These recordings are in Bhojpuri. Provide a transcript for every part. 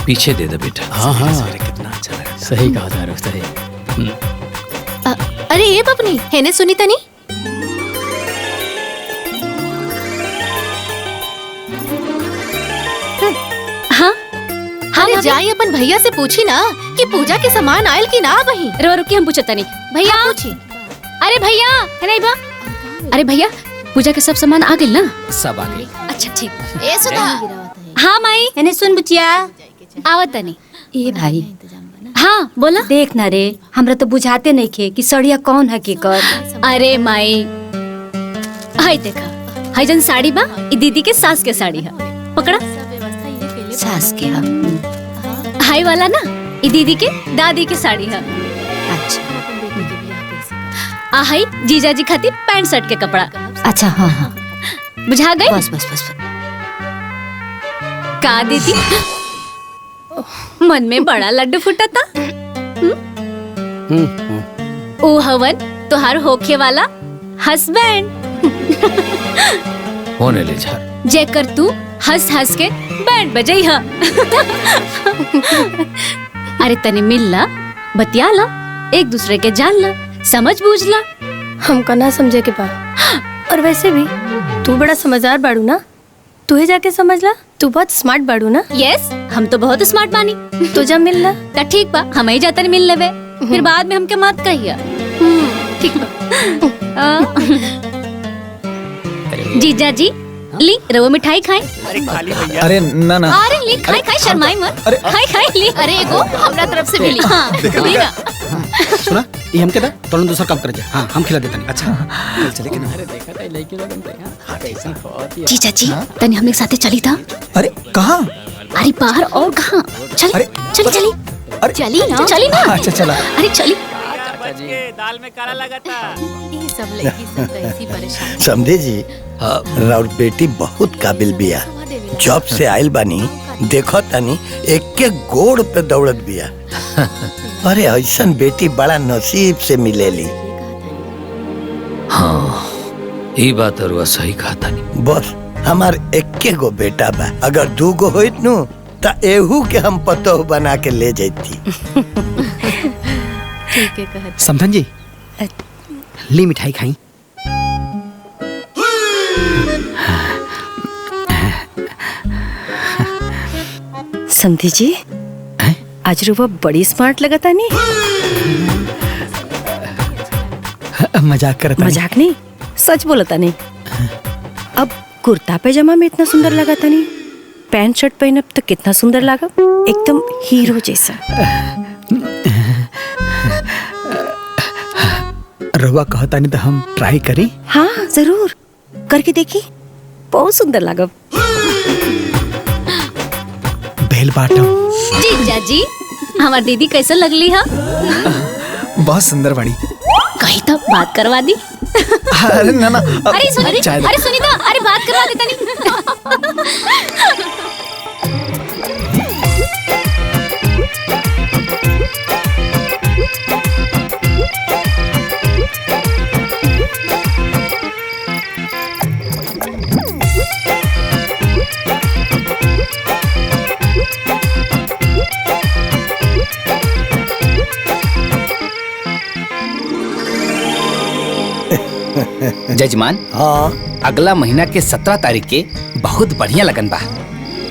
पीछे दे दे बेटा। हाँ हाँ कितना अच्छा लगा। सही कहा था रुख, सही। अरे ये बपनी है ने सुनी तनी। हाँ अरे जाई अपन भैया से पूछी ना कि पूजा के सामान आयल की ना वही। रो रुकी हम पूछता नहीं भैया। पूछी। अरे भैया है नहीं बा। अरे भैया पूजा के सब सामान आ गए ना? सब आ गए। अच्छा ठीक। ए सुधा। हाँ माई है ने सुन बुचिया। आवत नहीं। ए भाई हाँ बोला। देख ना रे, हमरा तो बुझाते नहीं खे कि सड़िया कौन है की कर। अरे माई हाय देखा, हाय जन साड़ी बा ई दीदी के सास के साड़ी है। पकड़ा। सास के है। हाय वाला ना ई दीदी के दादी के साड़ी है। अच्छा हाय जीजा जी खातिर पैंट शर्ट के कपड़ा। अच्छा हाँ हाँ बुझा गई। बस बस बस। का दीदी मन में बड़ा लड्डू फूटा था। ओ हवन तुहार होखे वाला हस्बैंड होने ले झार। जेकर तू हंस हंस के बैंड बजाई हा। अरे तने मिल ला, बतिया ला, एक दूसरे के जान ला, समझ बूझ ला। हमका ना समझे के बा। और वैसे भी तू बड़ा समझदार बाड़ू ना, तू ही जाके समझ ला। तू बहुत स्मार्ट बाड़ू ना। यस हम तो बहुत स्मार्ट बानी। तो जब मिल ला ता ठीक बा, हम ही जाते मिल लेवे, फिर बाद में हमके मत कहिया। ठीक बा। जीजा जी ली रवो मिठाई खाए। अरे खाली भैया। अरे ना ना। अरे ली खाई खाई शर्माई मत। खाई खाई ली। अरे एगो हमरा तरफ से मिली। हाँ लीगा। सुना ये हम कहता तोलन दूसरा काम कर जा। हाँ हम खिला देता नहीं। अच्छा चल चले कि ना। अरे देखा था लड़की लोगन पे। हाँ कैसा बहुत ही। जीजा जी तने हमने साथे चली था। अरे कहाँ? अरे बाहर और कहाँ? चली अरे, चली चली अरे चली ना, चली ना। अच्छा चला। अरे चली। दाल में काला लगा था। ये सब लड़की सब तो ऐसी परेशान। समझे जी, राउर बेटी बहुत काबिल बिया। जॉब से आयल बानी देखो तानी एक के गोड़ पे दौड़त बिया। अरे ऐसन बेटी बड़ा नसीब से मिलेली। हाँ ये बात अरुआ सही कहा था नहीं। बस हमार एक गो बेटा बा, अगर 2 गो होइत नु ता एहू के हम पतोह बना के ले जैती। ठीक है कहत। समझन जी ली मिठाई खाई। समझी जी आज रुआ बड़ी स्मार्ट लगा था नहीं। मजाक करता। मजाक नहीं, सच बोला था नहीं। अब कुर्ता पैजामा में इतना सुंदर लगा था नहीं, पैंट शर्ट पहनब तो कितना सुंदर लगा, एकदम हीरो जैसा। रवा कहता नहीं तो हम ट्राई करी। हाँ जरूर करके देखी, बहुत सुंदर लगा। बेल बाटम। जीजा जी हमार दीदी कैसे लगली है? बहुत सुंदर बड़ी। कहीं तो बात करवा दी। अरे ना ना। अरे सुनीता अरे बात करवा देता नहीं। जजमान हाँ अगला महीना के 17 तारीख के बहुत बढ़िया लगन बा।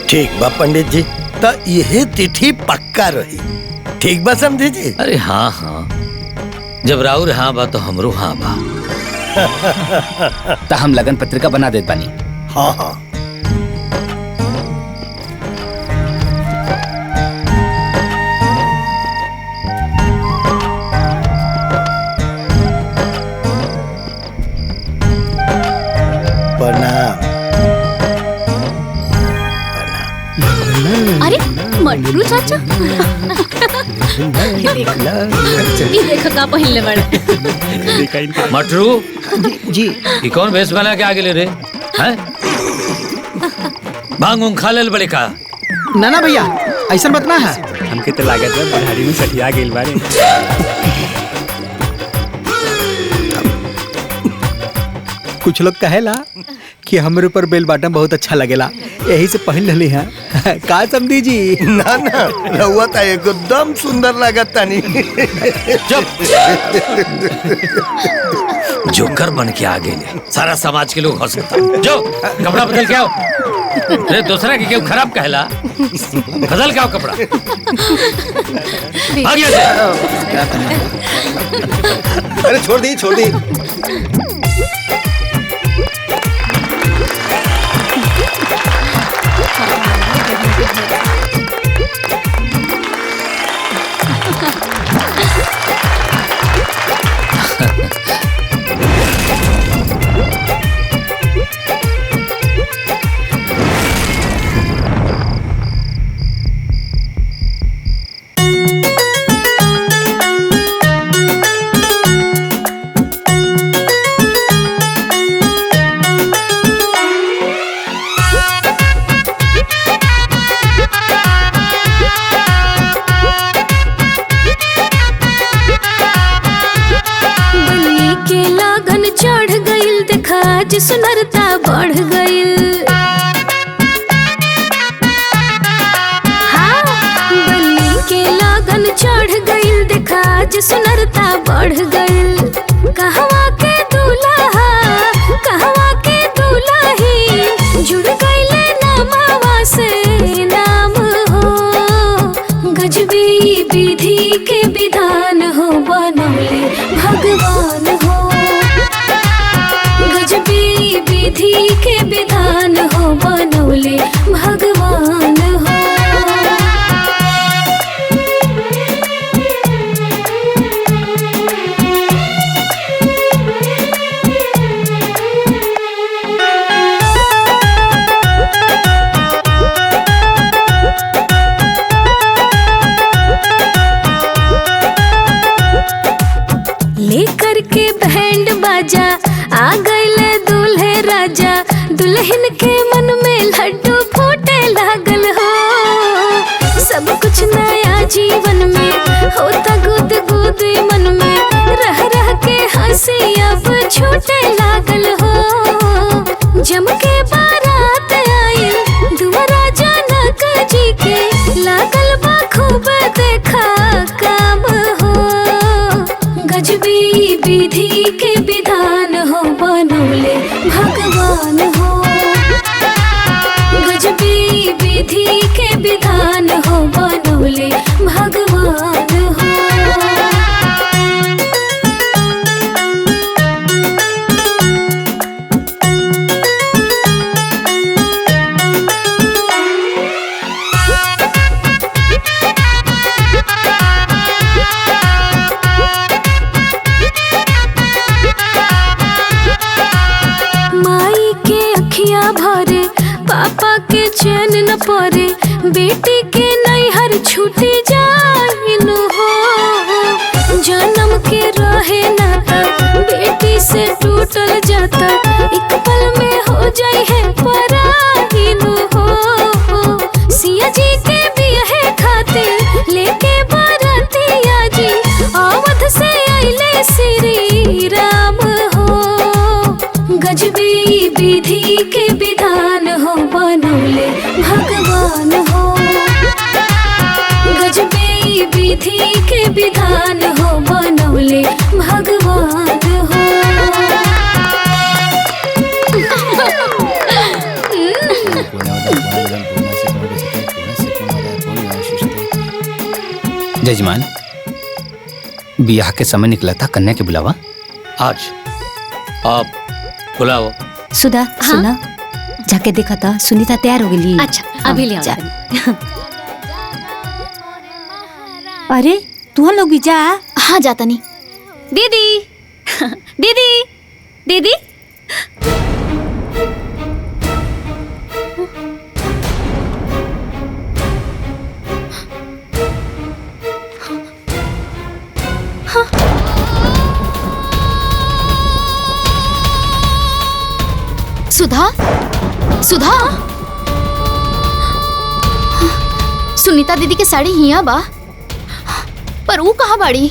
ठीक बा पंडित जी, तो यही तिथि पक्का रही। ठीक बा समझे जी। अरे हाँ हाँ जब राउर हाँ बा तो हमरो हाँ बा। तो हम लगन पत्रिका बना देत बानी। हाँ हाँ अरे मटरू चाचा ये देखो का पहले बड़ा मटरू जी ये कौन भेष बना के आगे ले रे हैं? भांग खा ले बड़े का। ना ना भैया ऐसा मत ना है। हमके तो लागत है बुढ़ारी में सठिया गेल बारे। कुछ लोग कहेला कि हमरे ऊपर बेल बाटम बहुत अच्छा लगेला, यही से पहन रही है का समझी जी। ना ना रहुआ तो एकदम सुंदर लागत तानी। जोकर बन के आ गए, सारा समाज के लोग हंसता। जो कपड़ा बदल के आओ। अरे दूसरा की क्यों खराब कहला, बदल के आओ कपड़ा। आ गया से। अरे छोड़ दी छोड़ दी। सुनरता बढ़ गइल। हाँ, बनी के लगन चढ़ गइल, देखा आज सुनरता बढ़ गइल। कहवा के दूल्हा कहवा के दूल्ही, जुड़ गइले नामावा से नाम हो। गजबी विधि के विधान हो, बनौले भगवान हो। विधि के विधान हो, बनौले भगवान हो। लेकर के बैंड बाजा आ गइले दूल्हे राजा, दुल्हन के मन में लड्डू फूटे लागल हो। सब कुछ नया जीवन में होता गुद गुद मन में, रह रह के हंसी अब छूटे लागल हो। जम के बारात आइल दुआरा जनक जी के, लागल बा खूब देखा काम हो। गजबी विधि के विधान हो, बनौले भगवान हो। गजबी विधि के विधान हो, बनौले भगवान हो। माई के अखियां भरे, पापा के चैन न पड़े, बेटी के नैहर छूटी जाइनु हो। जन्म के रहे नाता बेटी से टूटल जाता, एक पल में हो जाए है पराइनु हो। सिया जी के बियाहे खातिर लेके बारातिया जी, अवध से आइले श्री राम हो। गजबी विधि के विधान हो, बनौले भगवान हो। गजबी विधि के विधान हो, बनौले भगवान हो। जजमान, बियाह के समय निकला था कन्या के बुलावा। आज आप बुलाओ। सुधा सुना, जाके देखा था सुनीता तैयार हो गई। अच्छा अभी ले आओ। अरे तू लोग भी जा। हाँ जाता नहीं। दीदी दीदी दीदी सुधा सुधा, सुनीता दीदी के साड़ी हिया बा, पर वो कहाँ बाड़ी?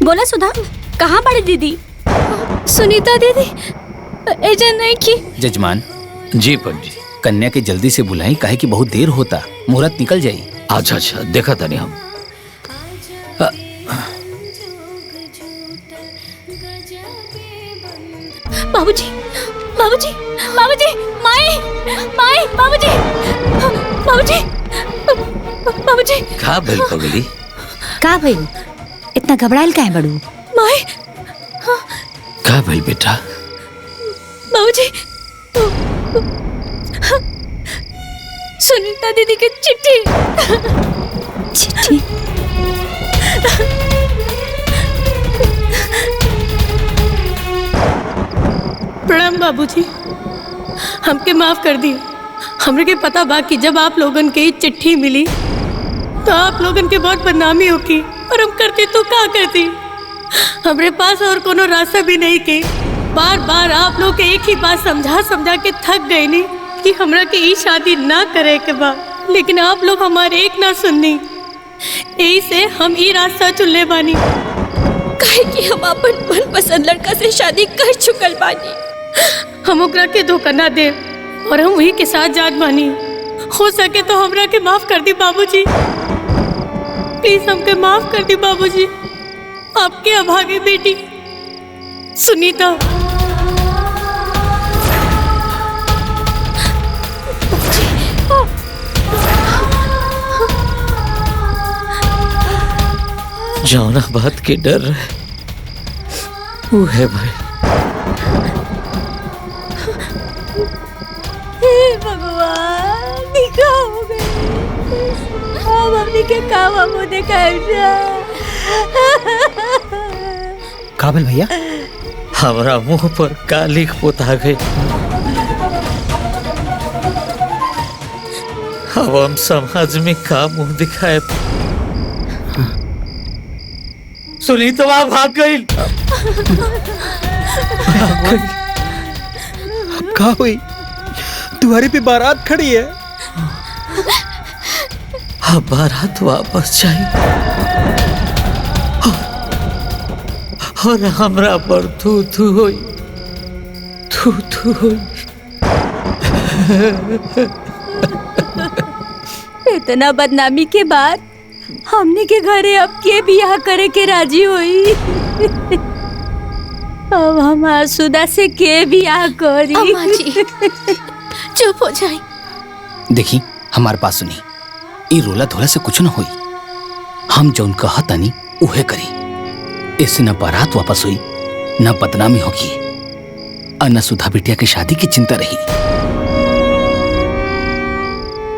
बोला सुधा, कहाँ बाड़ी दीदी? सुनीता दीदी एजा नहीं की। जजमान जी पंडित, कन्या के जल्दी से बुलाई, काहे कि बहुत देर होता, मुहूर्त निकल जाई। अच्छा अच्छा, देखा था नहीं हम। बाबूजी, बाबूजी, बाबूजी, माई, माई, बाबूजी, बाबूजी, बाबूजी। का भइल पगली? का भइल? इतना घबराइल काहे बड़ू? माई, का भइल बेटा? बाबूजी, सुनीता दीदी की चिट्ठी। चिट्ठी? प्रणाम बाबूजी, हमके माफ कर दी। हमरे के पता बा कि जब आप लोगन के ई चिट्ठी मिली तो आप लोगन के बहुत बदनामी होगी, और हम करती तो क्या करती। हमरे पास और कोनो रास्ता भी नहीं के। बार बार आप लोग के एक ही बात समझा समझा के थक गई नी कि हमरा के ई शादी ना करे के बा, लेकिन आप लोग हमारे एक ना सुननी। यही से हम ई रास्ता चुनले बानी। काहे कि हम अपन मनपसंद लड़का से शादी कर चुकल बानी। हम ओकरा के धोखा ना दे और हम वही के साथ जात बानी। हो सके तो हमरा के माफ कर दी बाबूजी, प्लीज हमके माफ कर दी बाबूजी। आपके अभागे बेटी सुनीता। जौना बात के डर रहे वो है भाई। हे भगवान, निका हो गई। अब हमनी के काम हमो देखाई जा। काबिल भैया, हमारा मुंह पर कालिक पोता गई। अब हम समाज में का मुंह दिखाए? सुनीता वहां भाग गई। का हुई? तुम्हारी पे बारात खड़ी है। अब बारात वापस जाई और हमरा पर थू थू होई, थू थू होई। इतना बदनामी के बाद हमने के घरे अब के बियाह करे के राजी हुई। अब हम आसुदा से के बियाह करी? अम्मा जी, चुप हो जाए। देखी हमार बात सुनी, ई रोला धोला से कुछ न होई। हम जौन कहा तानी उहे करी। इससे न बारात वापस हुई, न बदनामी होगी, और न सुधा बिटिया की शादी की चिंता रही।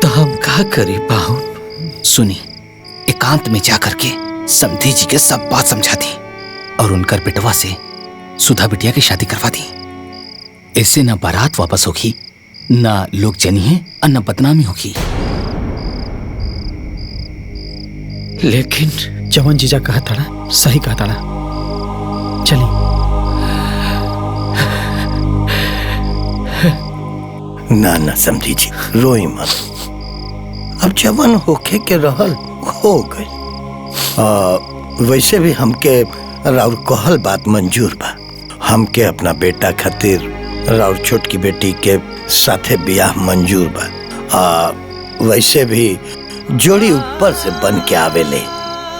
तो हम का करी पाहुन? सुनी, एकांत में जाकर के समधी जी के सब बात समझा दी और उनकर बेटवा से सुधा बिटिया की शादी करवा दी। इससे न बारात वापस होगी, न लोग जनिए और न बदनामी होगी। लेकिन जवन जीजा कहा था सही कहा था। चली। ना ना समझी जी, रोई मत। अब जवन होके के रहल हो गई। वैसे भी हमके राउर कहल बात मंजूर बा। हमके अपना बेटा खातिर राउर छोटकी बेटी के साथे बियाह मंजूर बा। वैसे भी जोड़ी ऊपर से बन के आवेले।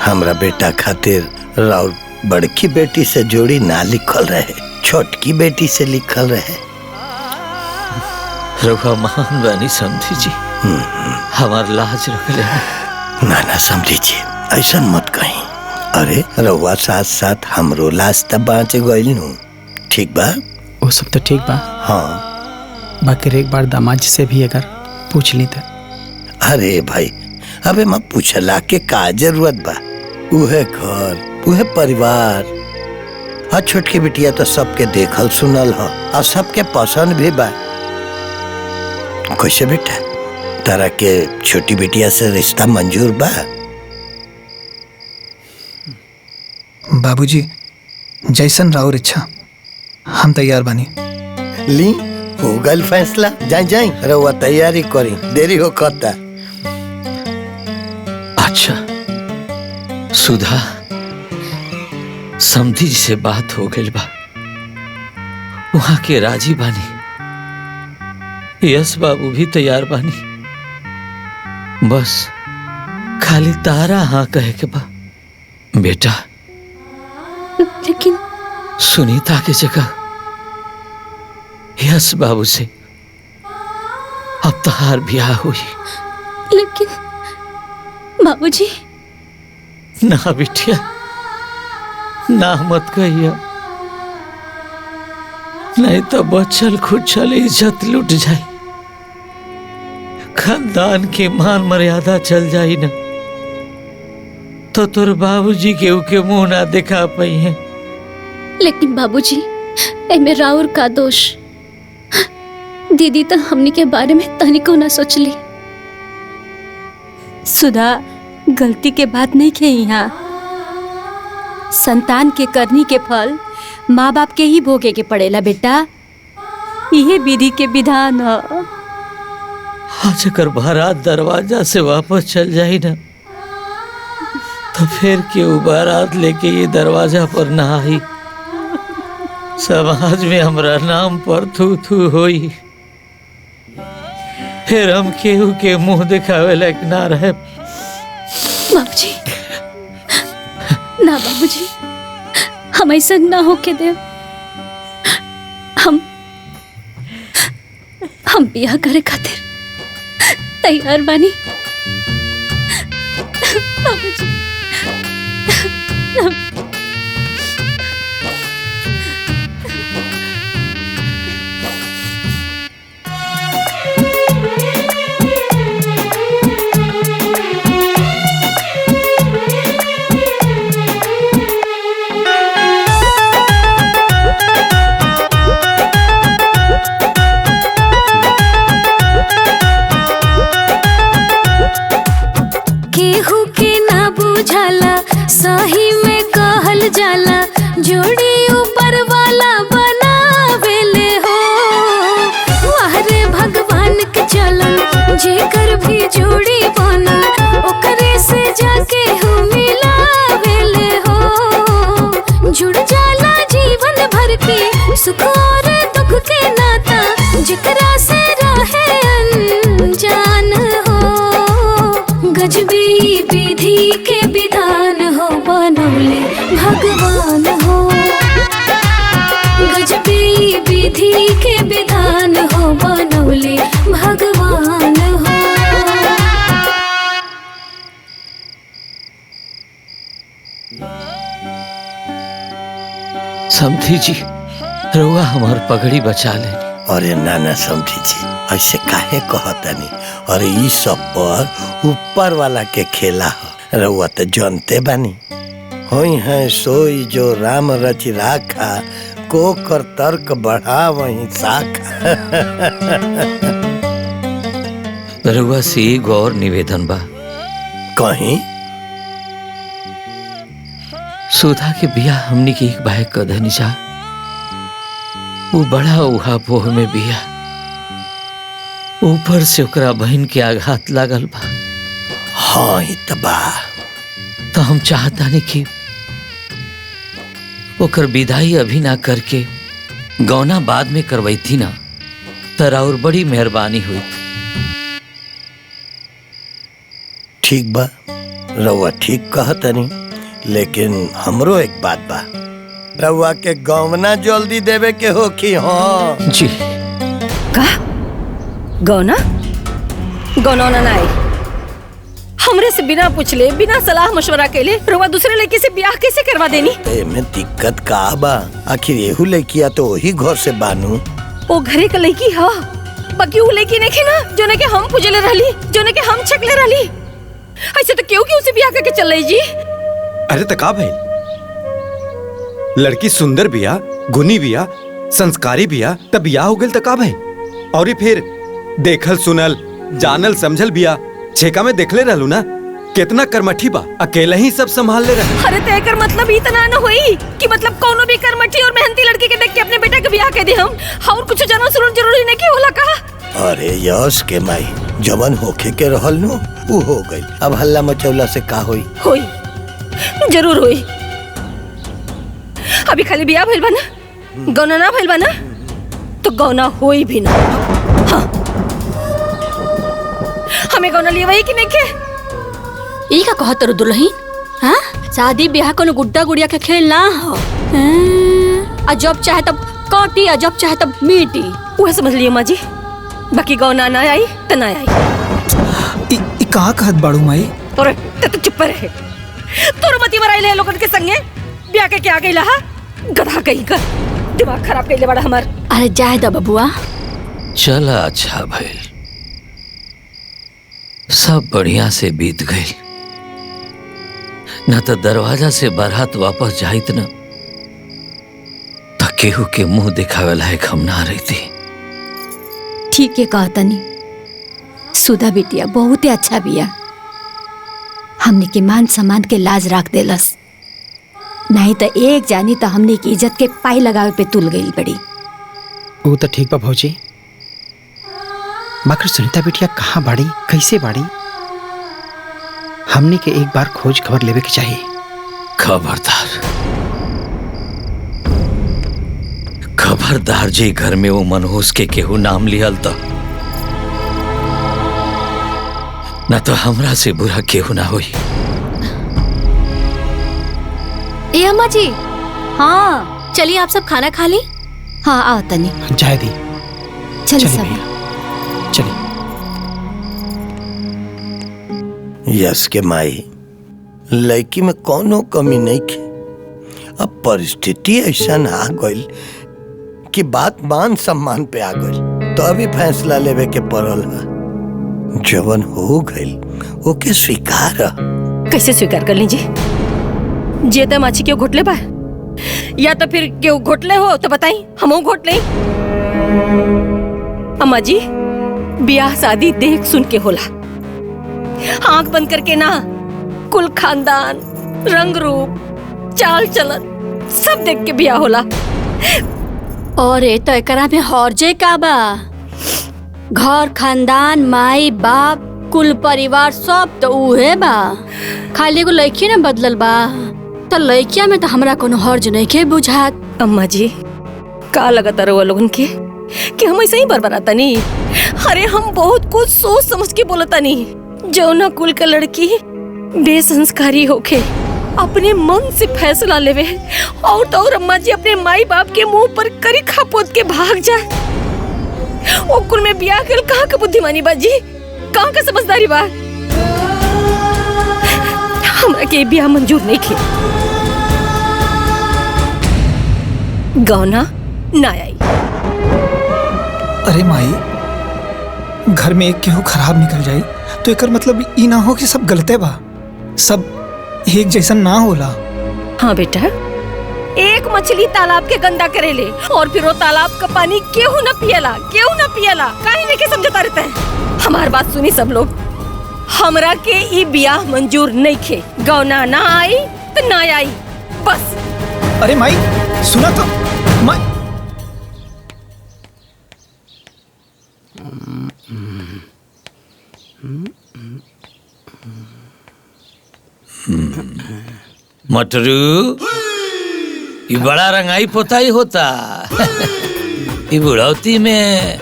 हमरा बेटा खातिर राउर बड़की बेटी से जोड़ी ना लिखल रहे, छोटकी बेटी से लिखल रहे। रघुआ महान बानी समझी जी, हमार लाज रख ले। ना ना समझी जी, ऐसा मत कहीं। अरे रउआ साथ साथ हमरो लाज तब बाँच गइल नु। ठीक बा? वो सब तो ठीक बा। हाँ, बाकी एक बार दामाद जी से भी अगर पूछ ली तो। अरे भाई, अबे मैं पूछला के का जरूरत बा? उहे घर, उहे परिवार। हाँ, छोटकी बिटिया तो सबके देखल सुनल हो और सबके पसंद भी बा। कैसे बेटा, तारा के छोटी बिटिया से रिश्ता मंजूर बा? बाबूजी, जैसन राउर इच्छा, हम तैयार बानी। ली हो गल फैसला। जाई जाई रउआ तैयारी करी, देरी हो कहता। अच्छा सुधा, समधी जी से बात हो गई बा, वहां के राजी बानी। यस बाबू भी तैयार बानी, बस खाली तारा हाँ कहे के बा। बेटा लेकिन सुनीता की जगह यस बाबू से अब तहार ब्याह हुई। लेकिन बाबूजी। ना बिटिया, ना मत कहिया, नहीं तो बचल खुचल इज्जत लुट जाए, खानदान की मान मर्यादा चल जाई ना, तो तोर बाबूजी के मुंह ना दिखा पाई है। लेकिन बाबूजी, एमे राउर का दोष? दीदी तो हमनी के बारे में तनिको ना सोचली। सुधा, गलती के बात नहीं के यहाँ। संतान के करनी के फल माँ बाप के ही भोगे के पड़ेला बेटा, यही विधि के विधान है। आज अगर बारात दरवाजा से वापस चल जाई ना, तो फिर क्यों बारात लेके ये दरवाजा पर ना आई, समाज में हमरा नाम पर थू थू होई, फिर हम केहू के मुंह दिखावे लायक ना रहे। बाबूजी, ना बाबूजी, हम ऐसा ना होके दे। हम बियाह करे खातिर तैयार बानी बाबूजी। केहू के ना बुझाला, सही में कहल जाला, जोड़ी ऊपर वाला बनावेले हो। वाहरे भगवान के चलन, जेकर भी जोड़ी बनल, ओकरे से जाके हो मिलावेले हो। जुड़ जाला जीवन भर के सुख और दुख के नाता, जेकरा से रहे अनजान हो। गजबी विधि के विधान हो, बनौले भगवान हो। गजबी विधि के विधान हो, बनौले भगवान हो। समधी जी, रुआ हमार पगड़ी बचा लेनी। अरे नाना समझी जी, ऐसे काहे कहतनी? अरे ई सब पर ऊपर वाला के खेला हो, रउआ तो जानते बानी। होई है सोई जो राम रच राखा, को कर तर्क बढ़ा वही साखा। रुआ से गौर निवेदन बा, कहीं सुधा के बिया हमनी के एक बाहे कदनी जा, वो बड़ा उहा पोह में बिया, ऊपर से ओकरा बहन के आघात लागल बा। हाँ ही तबा, तो हम चाहता नहीं कि ओकर विदाई अभी ना करके गौना बाद में करवाई थी ना, तरा और बड़ी मेहरबानी हुई। ठीक बा, रउआ ठीक कहतनी, लेकिन हमरो एक बात बा, रउआ के गौना जल्दी देवे के हो कि? हाँ जी। का गौना? गौना ना आई, हमरे से बिना पूछले, बिना सलाह मशवरा केले रुआ दूसरे लड़की से ब्याह कैसे करवा देनी? एमे दिक्कत का बा? आखिर एहू लड़किया तो वही घर से बानू। ओ घरे का लड़की हा, बाकी वो लड़की नहीं ना जोने के हम पूजले रहली, जोने के हम छकले रहली। ऐसे तो क्यों से ब्याह करके चल रही जी? अरे तका भाई, लड़की सुंदर बिया, गुनी बिया, संस्कारी बिया, तब बिया हो गल तका भाई। और फिर देखल सुनल जानल समझल बिया, छेका में देखले रहलू ना, कितना कर्मठी बा, अकेला ही सब संभाल ले रहा। अरे तेकर मतलब इतना न होई कि मतलब कोनो भी कर्मठी और मेहनती लड़की के देख के अपने बेटा के ब्याह कर दे हम, और कुछ जानल सुनल जरूरी नहीं कि होला का? अरे यश के माई, जवन होखे के रहल नु वो हो गई, अब हल्ला मचौला से का होई? होई, जरूर होई। अभी खाली ब्याह भइल बा ना, गौना ना भइल बा ना, तो गौना होई भी ना। हाँ। में गौना लिए वही कि नहीं के? ई का कहत रो दुल्हन? हाँ, शादी ब्याह कोनो गुड्डा गुड़िया के खेल ना हो। आ जब चाहे तब काटी, आ जब चाहे तब मीटी। वह समझ लियो माँ जी, बाकी गौना ना आई तो ना आई। ई कहाँ कहत बाड़ू माई? और तो चुप रहे। तोर मती मराई ले लोगन के संगे ब्याह के आ गई लहा, गधा कहीं का दिमाग खराब कर ले बड़ा हमार। अरे जाए दा बबुआ, चला अच्छा भइल, सब बढ़िया से बीत गई। न तो दरवाजा से बारात वापस जाइत न तो केहू के मुंह दिखावे लायक हम ना रहती। ठीक है कहा तनी, सुधा बिटिया बहुत ही अच्छा बिया। हमने के मान सम्मान के लाज रख देलस, नहीं तो एक जानी तो हमने की इज्जत के पाई लगावे पे तुल गई बड़ी। वो तो ठीक बा भौजी, बाकी सुनीता बिटिया कहाँ बाड़ी, कैसे बाड़ी? हमने के एक बार खोज खबर लेवे के चाहिए। खबरदार, खबरदार जी घर में वो मनहूस के केहू नाम लिहल तो न तो हमरा से बुरा केहू ना होई। ए अम्मा जी, हाँ चलिए आप सब खाना खा ली। हाँ आओ तनी, जाए दी, चल सब। चलिए। यस के माई, लड़की में कोनो कमी नहीं की। अब परिस्थिति ऐसा आ गई कि बात मान सम्मान पे आ गई, तो अभी फैसला लेवे के पड़ल है। जवन हो गई ओके स्वीकार। कैसे स्वीकार कर लीजिए? जेता माछी क्यों घोटले बा, या तो फिर क्यों घोटले हो तो बताई, हम घोट ले। अम्मा जी, ब्याह शादी देख सुन के होला, आंख बंद करके ना। कुल खानदान, रंग रूप, चाल चलन सब देख के ब्याह होला। और ए तो एकरा में हौरजे का बा, घर खानदान माई बाप कुल परिवार सब तो उहे बा। खाली एगो लड़की ना बदलल बा, तो लड़किया में तो हमरा कोनो हर्ज नहीं के बुझात। अम्मा जी, का लगता रहो लोगन के कि हम ऐसे ही बरबराता नहीं? अरे हम बहुत कुछ सोच समझ के बोलता नहीं। जो ना कुल का लड़की बेसंस्कारी होके अपने मन से फैसला लेवे, और तो और अम्मा जी अपने माई बाप के मुंह पर करी खापोत के भाग जाए। ओ कुल में ब्याह कर कहाँ का बुद्धिमानी बाजी, कहाँ का समझदारी बा? हमरा के ब्याह मंजूर नहीं खे। गौना ना आई। अरे माई, घर में एक केहू खराब निकल जाई तो एकर मतलब ई ना हो कि सब गलते बा, सब एक जैसा ना होला। हाँ बेटा, एक मछली तालाब के गंदा करेले और फिर वो तालाब का पानी केहू न पियला, केहू न पियला। काहे नहीं के समझता रहता है? हमार बात सुनी सब लोग, हमरा के ई ब्याह मंजूर नहीं खे। गौना ना आई तो ना आई, बस। अरे माई सुना तो, माई मटरू, ये बड़ा रंगाई पोताई होता। ये बुढ़ौती में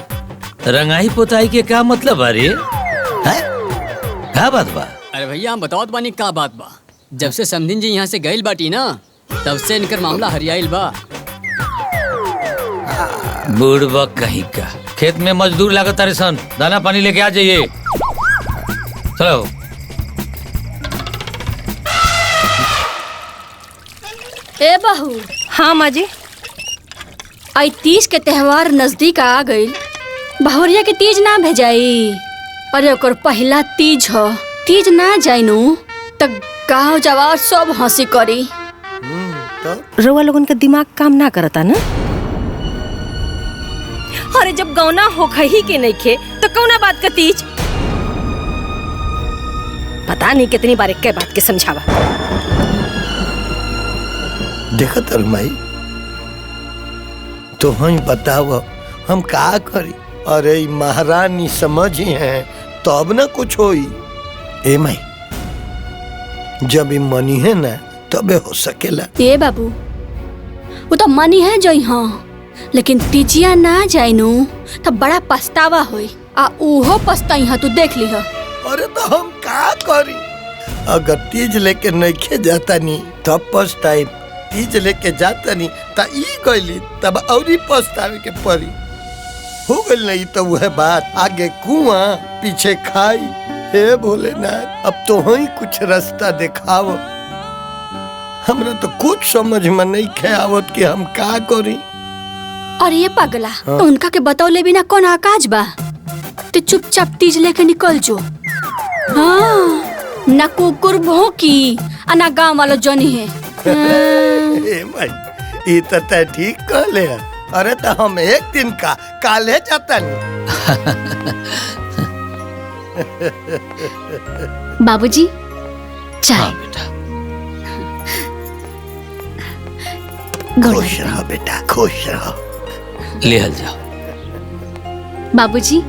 रंगाई पोताई के क्या मतलब अरे? क्या बात बा? अरे भैया हम बताओ बानी का बात बा। जब से समधिन जी यहाँ से गईल बाटी ना, तब से इनकर मामला हरियाइल बा। बूढ़बा कहीं का, खेत में मजदूर लागत तारे सन, दाना पानी लेके आ जाइए। चलो। ए बहू। हाँ माँ जी। आई तीज के त्योहार नजदीक आ गई, बहुरिया के तीज ना भेजाई। अरे ओकर पहला तीज हो, तीज ना जाइनू तो गाँव जवार सब हंसी करी। रउआ लोगन का दिमाग काम ना करता ना? अरे जब गौना हो ही के नहीं खे तो कौना बात का तीज? पता नहीं कितनी बार एक बात के समझावा। देखा तर माई, तो हम बताओ हम का करी? अरे महारानी समझी हैं तब ना कुछ होई। ए माई, जब मनी है ना तबे हो सकेला। ए बाबू, वो तो मनी है जो हाँ, लेकिन तीजिया ना जाइनू तो बड़ा पछतावा होई। आ उहो पछताई हा, तू देख ली हा। अरे तो हम का करी? अगर तीज लेके नइखे जाता नी तब पछताई, तीज लेके जाता नी ता ई गइली तब औरी पछतावे के पड़ी। हो गइल नहीं तो वह बात, आगे कुआं पीछे खाई। हे भोलेनाथ, अब तो ही कुछ रास्ता दिखाओ। हमरा तो कुछ समझ में नहीं खे आवत कि हम का करी। और ये पगला तो उनका के बतौले बिना कौन आकाज बा? तो चुपचाप तीज लेके निकल जो। हाँ, ना कुकुर भौंकी आ ना गांव वालों जनी है। ए माई, ई तो तय ठीक कहले है। अरे तो हम एक दिन का काले जाता नहीं। बाबूजी चाय। बेटा खुश रहो बेटा, खुश रहो। ले हल जाओ। बाबूजी,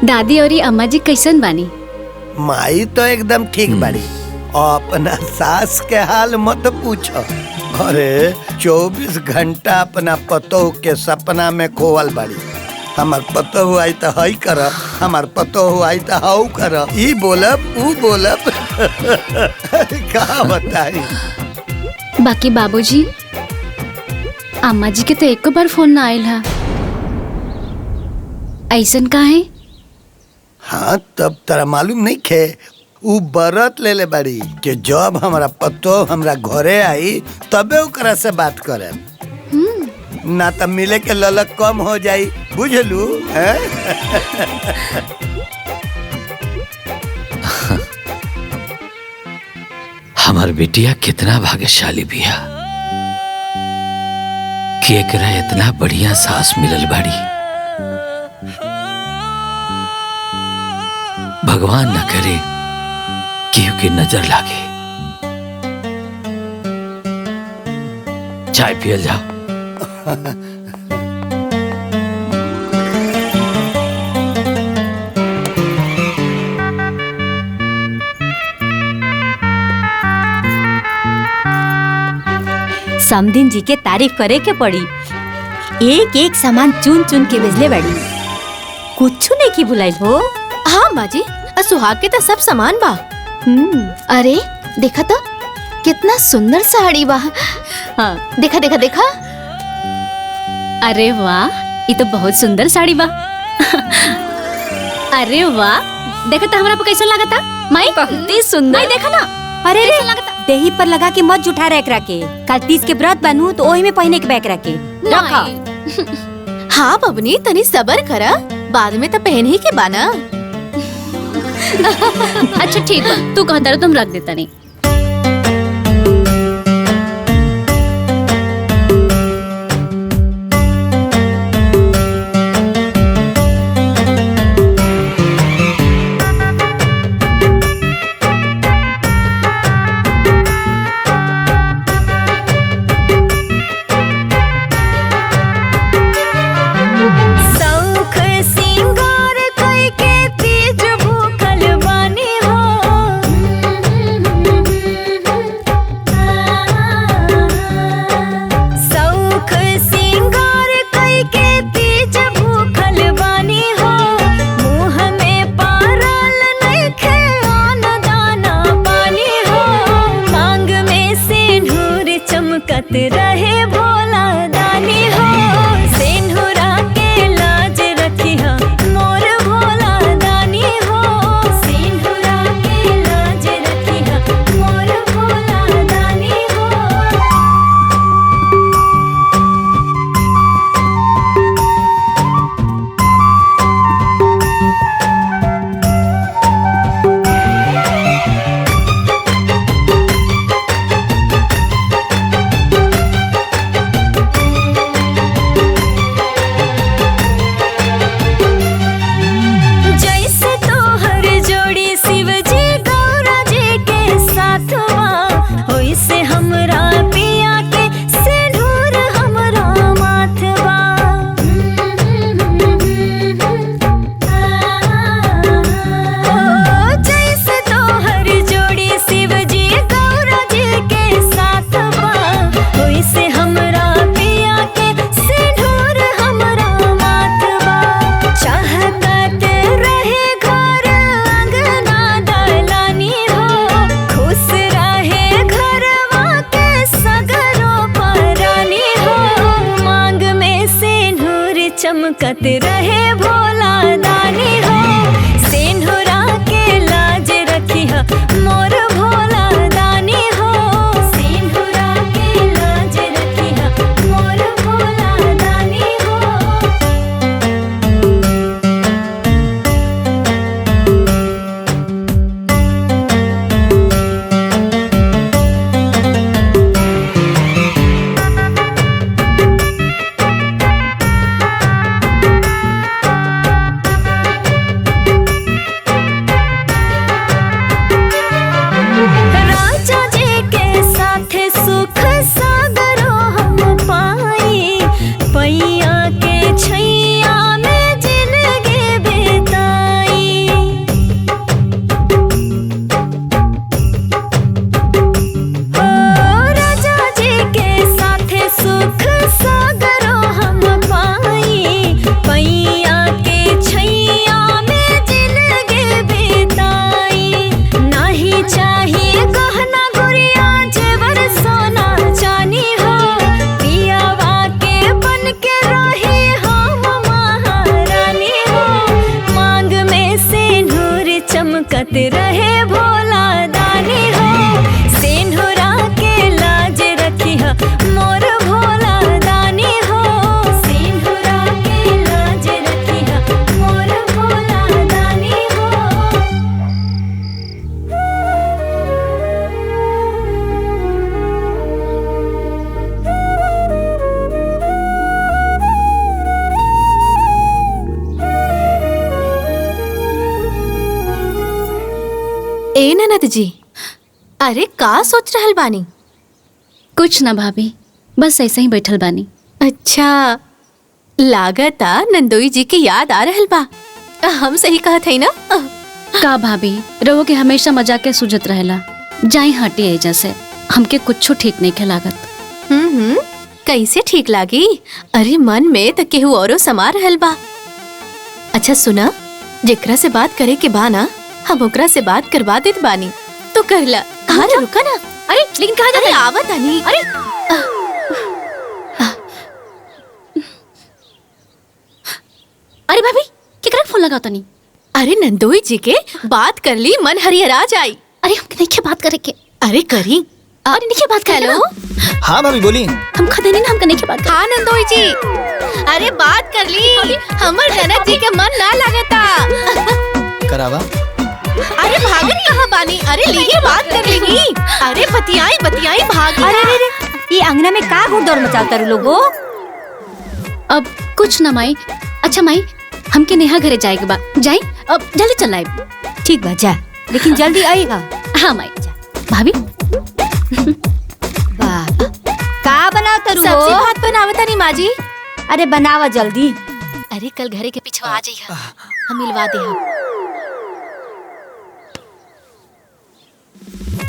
दादी और अम्मा जी कैसन बानी? माई तो एकदम ठीक बाड़ी। और अपना सास के हाल मत पूछो। अरे 24 घंटा अपना पतोह के सपना में खोवल बाड़ी। हमार पतोह आई तो हई करब, हमार पतोह आई तो हाउ करब, ई बोलब ऊ बोलब। का बताई। बाकी बाबूजी, अम्मा जी के तो एक बार फोन ना आयल है, ऐसन काहे? हाँ, तब तरा मालूम नहीं खे, ऊ बरत ले ले बाड़ी कि जब हमारा पतो हमरा घरे आई तबे ओकरा से बात करे, ना तो मिले के ललक कम हो जाई। बुझलू? हमार बेटिया कितना भाग्यशाली बिया कि एकरा इतना बढ़िया सास मिलल बाड़ी। भगवान न करे केहू के नजर लागे। चाय पियल जाओ। समदिन जी के तारीफ करे के पड़ी। एक एक सामान चुन चुन के भेजले बड़ी, कुछ नहीं की बुलाई हो। हाँ माँ जी, सुहाग के तो सब सामान बा। अरे देखा तो कितना सुंदर साड़ी बा। हाँ, देखा देखा देखा। अरे वाह, ये तो बहुत सुंदर साड़ी बा। अरे वाह, देखा तो हमारा कैसा लगा था? माई बहुत सुंदर। माई देखा ना। अरे रे, देही पर लगा के मत जुठा रख रखे। कल तीज के व्रत बनू तो ओही में पहने के बैग रखे रखा। हाँ बबनी, तनी सबर करा, बाद में तो पहन ही के बाना। अच्छा ठीक बा, तू कहता तुम रख देता नहीं। रहे भोला दानी हो, सिंदूरा के लाज रखी हो मोर भोला दानी हो, सिंदूरा के लाज रखी हो मोर भोला दानी हो। चमकत रहे भोला दानी हो सेनुरा के लाज रखी है मोर भोला दानी हो सेनुरा के लाज रखी है मोर भोला दानी हो। राजा जी के साथ सुख सागरो हम पाई पैया के छैया में जिंदगी बिताई। ओ राजा जी के साथ सुख सागरो हम पाई पैया के छैया में जिंदगी बिताई। नहीं चाहिए गहना गुड़िया जेवर सोना चानी हो पियावा के बन के रही हम महारानी हो मांग में सिंदूर चमकत रहे भोला दानी हो सिंदूरा के लाज रखी है मोर भोला दानी हो सिंदूरा के लाज रखी है मोर भोला दानी हो। ए ननद जी, अरे का सोच रहल बानी? कुछ ना भाभी, बस ऐसे ही बैठल बानी। अच्छा, लागता नंदोई जी के याद आ रहल बा। हम सही कहत हई ना? का भाभी, रहो के हमेशा मजाक के सुझत रहेला। जाई हटी एजा से, हमके कुछ ठीक नहीं के लागत। कैसे ठीक लागी? अरे मन में तो केहू औरो समा रहल बा। अच्छा सुना, जेकरा से बात करे के बा ना, हम ओकरा से बात करवा देत बानी, तो कर ला। हाँ रुका ना। अरे लेकिन कहाँ जाता है? आवत आनी। अरे अरे भाभी, केकरा के फोन लगाता नहीं? अरे नंदोई जी के बात कर ली, मन हरिहरा जाई। अरे हमके नहीं क्या बात करे के? अरे करी। अरे नहीं क्या बात कर लो? हाँ भाभी बोली। हम खदे नहीं ना, हमके नहीं क्या बात कर। हाँ नंदोई जी, अरे बात कर ली, हमर ननद जी के मन ना लगता। करावा। अरे भागत कहाँ बानी? अरे लीजिए बात कर लेगी। अरे बतियाई बतियाई भागी। अरे ये अंगना में का घुड़दौड़ मचाता रू लोगो? अब कुछ ना माई। अच्छा माई, हमके नेहा घरे जाएगा बा, जाई अब जल्दी चल आए। ठीक बा जा, लेकिन जल्दी आएगा। हाँ माई। भाभी वाह, का बनावता रू? सब्जी भात बनावता नहीं माँ जी। अरे बनावा जल्दी। अरे कल घरे के पीछे आ जाइए, हम मिलवा दे।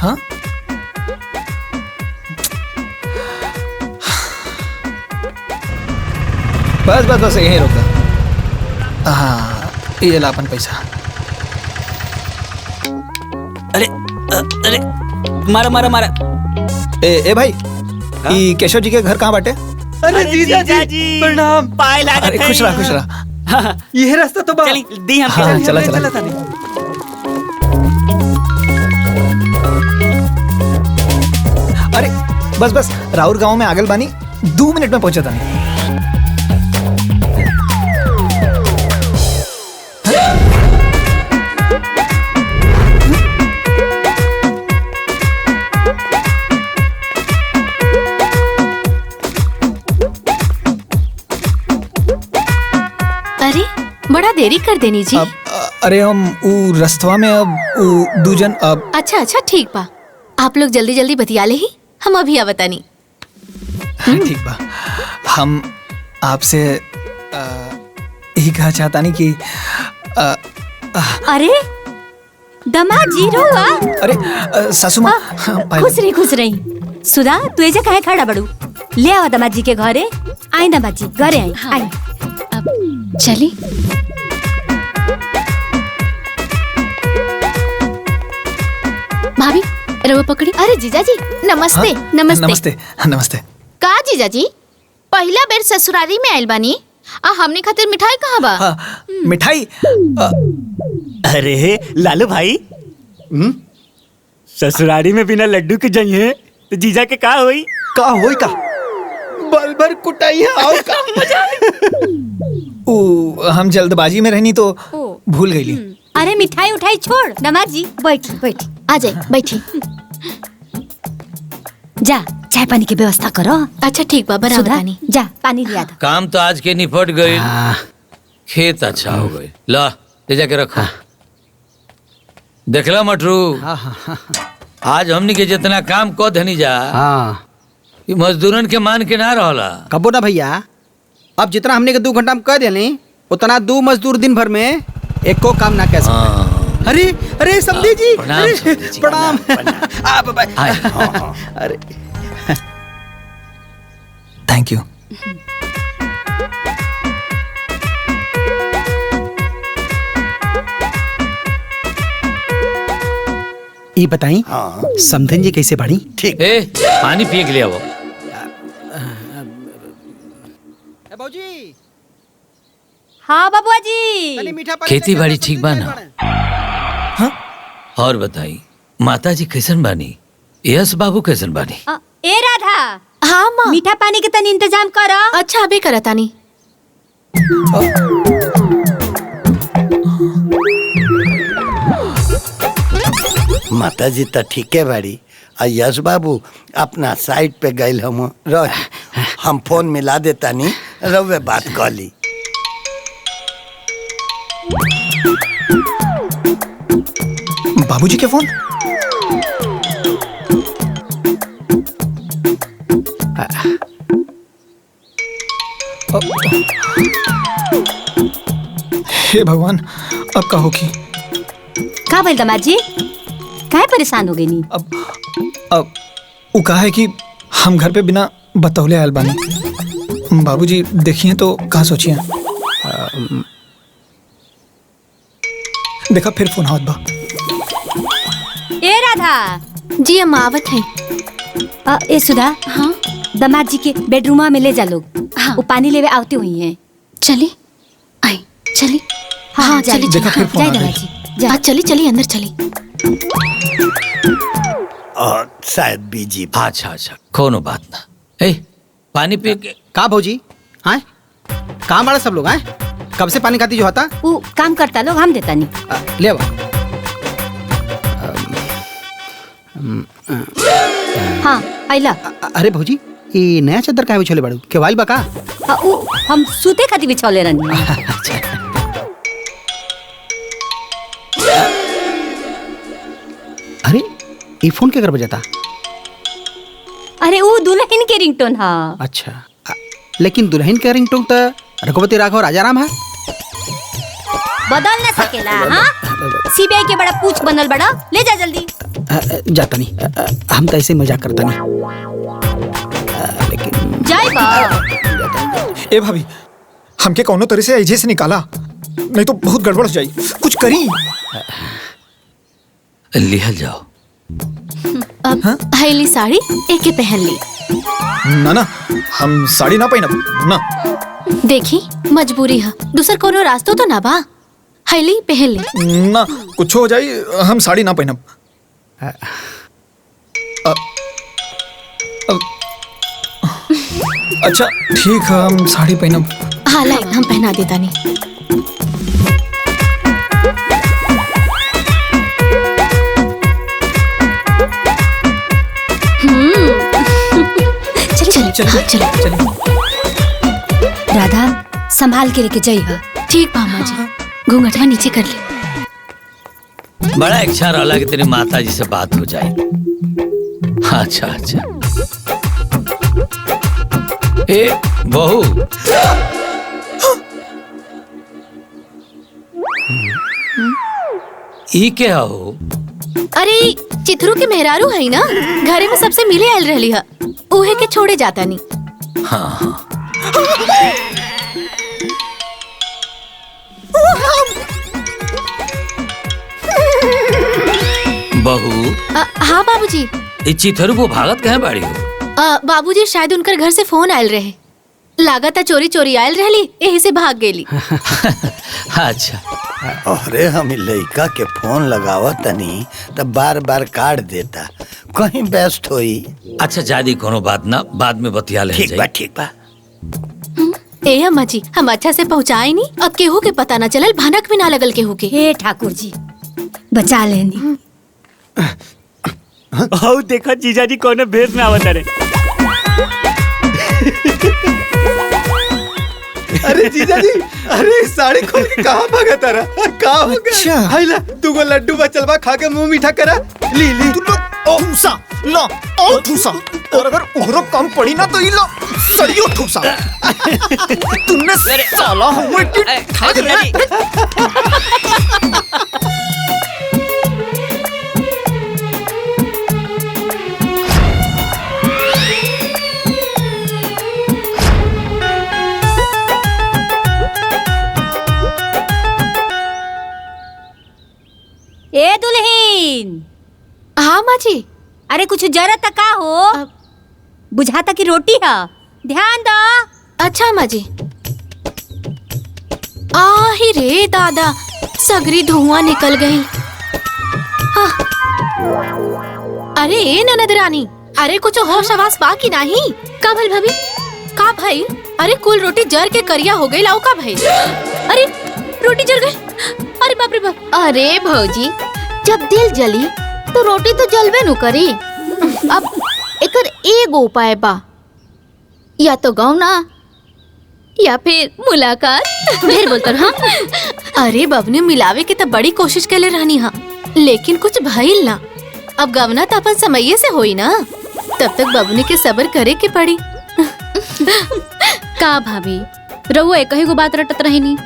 हाँ बस बस बस यहीं रोका। हाँ ये ला अपन पैसा। अरे अरे मारा मारा मारा। ए भाई, ई केशव जी के घर कहाँ बाटे? अरे जीजा जी प्रणाम। पाए लागत अरे खुश रहा खुश रहा। ये रास्ता तो बा। चली दी हम। हाँ चला चला। अरे बस बस, राउर गांव में आगल बानी, 2 मिनट में पहुंचा था। अरे बड़ा देरी कर देनी जी। अरे हम ऊ रस्तवा में अब ऊ दूजन अब। अच्छा अच्छा ठीक बा, आप लोग जल्दी जल्दी बतिया ले ही, हम अभी आवतानी। ठीक बा, हम आपसे यही कहा चाहता नहीं कि अरे दमाद जी रोआ। अरे सासू माँ खुश रही। सुधा तू एजा काहे खड़ा बड़ू? ले आवा दमाद जी के घरे। आई दमाद जी घरे आई। हाँ। आई अब चली। भाभी रवा पकड़ी। अरे जीजा जी नमस्ते। हाँ? नमस्ते नमस्ते नमस्ते। का जीजा जी, पहला बेर ससुरारी में आयल बानी हमने खातिर मिठाई कहाँ बा? मिठाई अरे लालू भाई, ससुरारी में बिना लड्डू के जाइए तो जीजा के का होई? का होई का? बल भर कुटाई है आओ का मजा। हम जल्दबाजी में रहनी तो भूल गई। अरे मिठाई उठाई छोड़, दामाद जी बैठी बैठी, आ जाए बैठी। जा चाय पानी की व्यवस्था करो। अच्छा ठीक बा, बना पानी। जा पानी लिया दो। काम तो आज के निपट गई, खेत अच्छा हो गए। ला ले जाके रखो। देखला मटरू, आज हमनी के जितना काम को धनी जा मजदूरन के मान के ना रहला। कबो ना भैया, अब जितना हमने के 2 घंटा में कर देनी उतना 2 मजदूर दिन भर में एक को काम ना कैसे। अरे अरे समधी जी, प्रणाम। अरे थैंक यू। ये बताई समधन जी कैसे बढ़ी? ठीक। पानी पिए के लिए आओ। बाबूजी। हाँ बाबुआ जी। खेती बाड़ी ठीक बा ना? हाँ? और बताई माता जी कैसन बानी? यस बाबू कैसन बानी? ए राधा। हाँ माँ। मीठा पानी के तनी इंतजाम करो। अच्छा अभी करा तानी। माता जी तो ठीक है बाड़ी। यश बाबू अपना साइड पे गए हम फोन मिला देता नहीं रवे बात कर ली। बाबूजी के फोन? हे भगवान, अब का होगी? का भाई दामाद जी, काहे परेशान हो गई नी? अब वो कहा है कि हम घर पे बिना बतौले आयल बानी। बाबूजी देखिए तो कहाँ सोचिए। देखा फिर फोन हाथ बा। ए राधा जी हम आवत हैं। ए सुधा, हाँ दामाद जी के बेडरूमा में ले जा लोग। हाँ वो पानी लेवे आवती हुई हैं। चली आई चली। हाँ चली देखा फिर फोन आ दामाद गई। जी जा चली चली अंदर चली। और शायद बीजी। अच्छा अच्छा कोनो बात ना। ए पानी पी के का भौजी? हाँ काम वाला सब लोग हैं? कब से पानी खाती जो होता? वो काम करता लोग, हम देता नहीं। ले आओ। हाँ आइला। अरे भौजी ये नया चादर काहे बिछोले बाड़ू? केवाइल बा का? वो हम सूते खातिर बिछौले रहनी। अरे ये फोन क्या कर बजाता? अरे वो दुल्हन के रिंगटोन। हाँ अच्छा, लेकिन दुल्हन के रिंगटोन तो रघुपति राघव राजाराम है। बदल न सकेला। हाँ सीबीआई के बड़ा पूछ बनल बड़ा। ले जा जल्दी। जाता नहीं, हम तो ऐसे मजाक करता नहीं। लेकिन जाए बा। ए भाभी, हमके कौनो तरह से ऐजे से निकाला, नहीं तो बहुत गड़बड़ हो जाई। कुछ करी। लिहल जाओ। अब हैली साड़ी एके पहन ली। ना ना, हम साड़ी ना पहनब ना। देखी मजबूरी है, दूसर कोनो रास्ता तो ना बा। हैली पहन ली। ना कुछ हो जाई, हम साड़ी ना पहनब। अच्छा ठीक है, हम साड़ी पहनब। हाँ लाई हम पहना देता नहीं। चलिए। राधा संभाल के लेके जाइए। ठीक मामा जी, घूंघटवा नीचे कर ले। बड़ा इच्छा रहा कि तेरी माता जी से बात हो जाए। अच्छा अच्छा। ए बहू, ई क्या हो? अरे चिथरू के मेहरारू है ना, घरे में सबसे मिले आयल रहली है, उहे के छोड़े जाता नहीं। हाँ हाँ। बहू। हाँ बाबूजी। चिथरू को भागत कहाँ बाड़ी हो? बाबूजी शायद उनकर घर से फोन आयल रहे। लागत चोरी चोरी आयल रहली, यही से भाग गेली। अच्छा। अरे हम लड़का के फोन लगावा तनी तो बार बार काट देता, कहीं व्यस्त होई। अच्छा जादी कोनो बात ना, बाद में बतिया ले। ठीक बा ठीक बा। ए अम्मा जी, हम अच्छा से पहुँचाए नहीं, अब केहू के पता न चलल, भनक भी ना लगल केहू के। हे ठाकुर जी बचा लेनी। आओ देखा जीजा जी कौन भेष में आवत रे। अरे जीजा जी, अरे साड़ी खोल के कहाँ भागा तारा? कहाँ हो गया? हाइला तू को लड्डू बचल बा, खा के मुंह मीठा करा। ली ली। तू लो ओ ठूसा, लो ओ ठूसा, और अगर ओहरो कम पड़ी ना तो ई लो सड़ियो ठूसा। तूने साला हुए कि ठग रे। ए दुल्हीन। हाँ माँ जी। अरे कुछ जरूरत का हो? बुझाता की रोटी है, ध्यान दो। अच्छा माँ जी। आही रे दादा, सगरी धुआं निकल गई। अरे ए ननद रानी, अरे कुछ होश आवाज बाकी नहीं? का भइल भाभी? का भाई? अरे कुल रोटी जर के करिया हो गई, लाओ का भाई? अरे रोटी जल गई, अरे बाप रे बाप। अरे भौजी, जब दिल जली तो रोटी तो जलवे नु करी। अब एकर एगो उपाय बा, या तो गौना या फिर मुलाकात। ढेर बोलतर। हाँ अरे बबने मिलावे के तो बड़ी कोशिश कैले रहनी हा, लेकिन कुछ भइल ना। अब गवना तो अपन समये से होई ना, तब तक बबने के सब्र करे के पड़ी। का भाभी रहुआ एक ही गो बात रटत रही,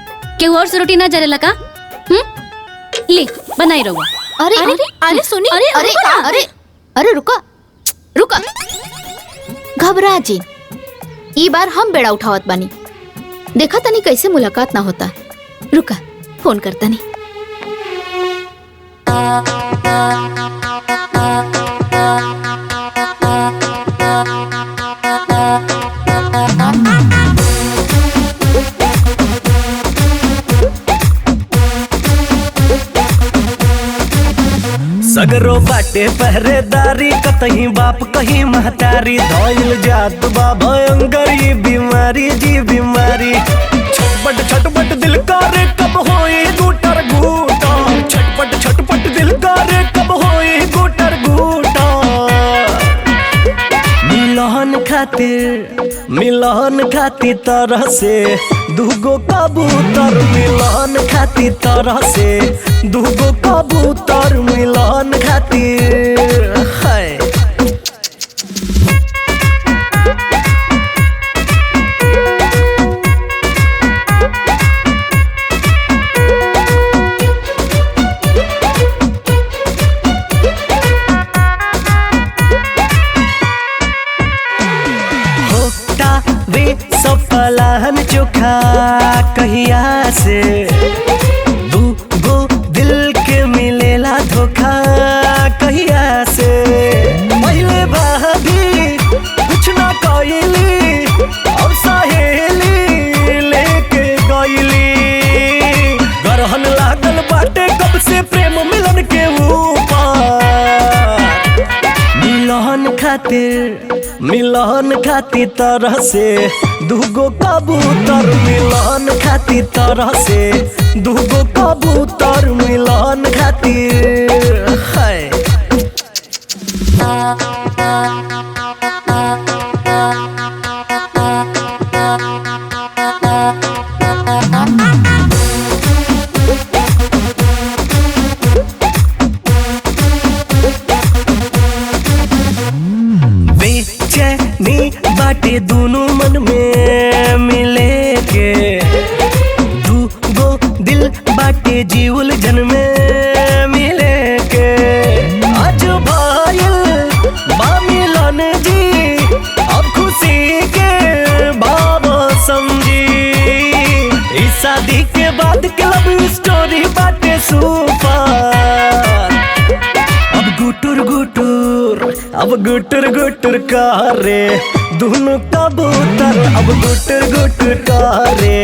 केहू और से रोटी ना जरेला का? ले बनाई रहुआ। अरे अरे अरे सुनी, अरे अरे अरे अरे रुका रुका, घबरा जी, ई बार हम बेड़ा उठावत बानी। देखा तनी कैसे मुलाकात ना होता। रुका फोन करता नहीं। सगरो बाटे पहरेदारी, कतहीं बाप कहीं महतारी, धोइल जात बा भयंकर ये बीमारी जी बीमारी। छटपट दिल करे कब होई गुटर गुटा, छटपट दिल करे कब होई गुटर गुटा। मिलन खातिर तरह से दूगो कबूतर, मिलन खातिर तरह से दूगो कबूतर, मिलन खातिर है। पलाहन चोखा कहिया से दूगो दिल के मिलेला धोखा कहिया से। पहले भाभी कुछ ना कइली, अब सहेली लेके गइली। गरहन लागल बाटे कब से प्रेम मिलन के ऊपर। मिलन खातिर तरह से दूगो कबूतर, मिलन खातिर तरह से दूगो कबूतर, मिलन खातिर है। बेचैनी बाटे दोनों मन में मिले के, दूगो दिल बाटे जीवल जन में मिले के। आज भाईल बा मिलन जी, अब खुशी के बाबा समझी। इस शादी के बाद के लव स्टोरी बाटे सुपर। अब गुटुर गुटुर अब गुटर गुटर करे दोनों कबूतर, अब गुटर गुटर करे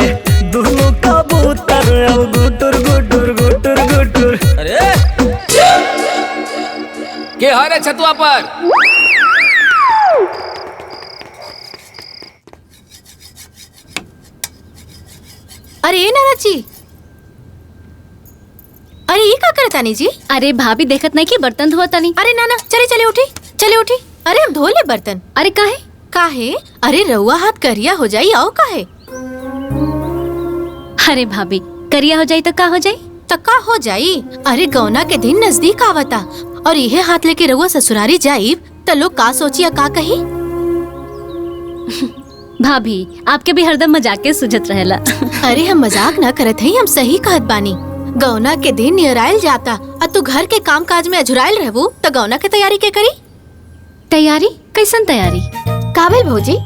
दोनों कबूतर, अब गुटर गुटर गुटर गुटर। अरे के हरे छतुआ पर? अरे नाना जी, अरे ये का करता नहीं जी? अरे भाभी देखत नहीं कि बर्तन धोता नहीं। अरे नाना चले चले उठी, चले उठी। अरे हम धो ले बर्तन। अरे काहे? काहे? अरे रउआ हाथ करिया हो जाई आओ काहे? अरे भाभी करिया हो जाई तो का हो जाई? तो का हो जाई? अरे गौना के दिन नजदीक आवता और यही हाथ लेके रउआ ससुरारी जाई तो लोग का सोचिया का कही? भाभी आपके भी हरदम मजाक के सुझत रहेला। अरे हम मजाक ना करत हई, हम सही कहत बानी। गौना के दिन नियराइल जाता और तू घर के काम काज में अझुराइल रहबू तो गौना के तैयारी के करी? तैयारी? कैसन तैयारी? काबिल भौजी?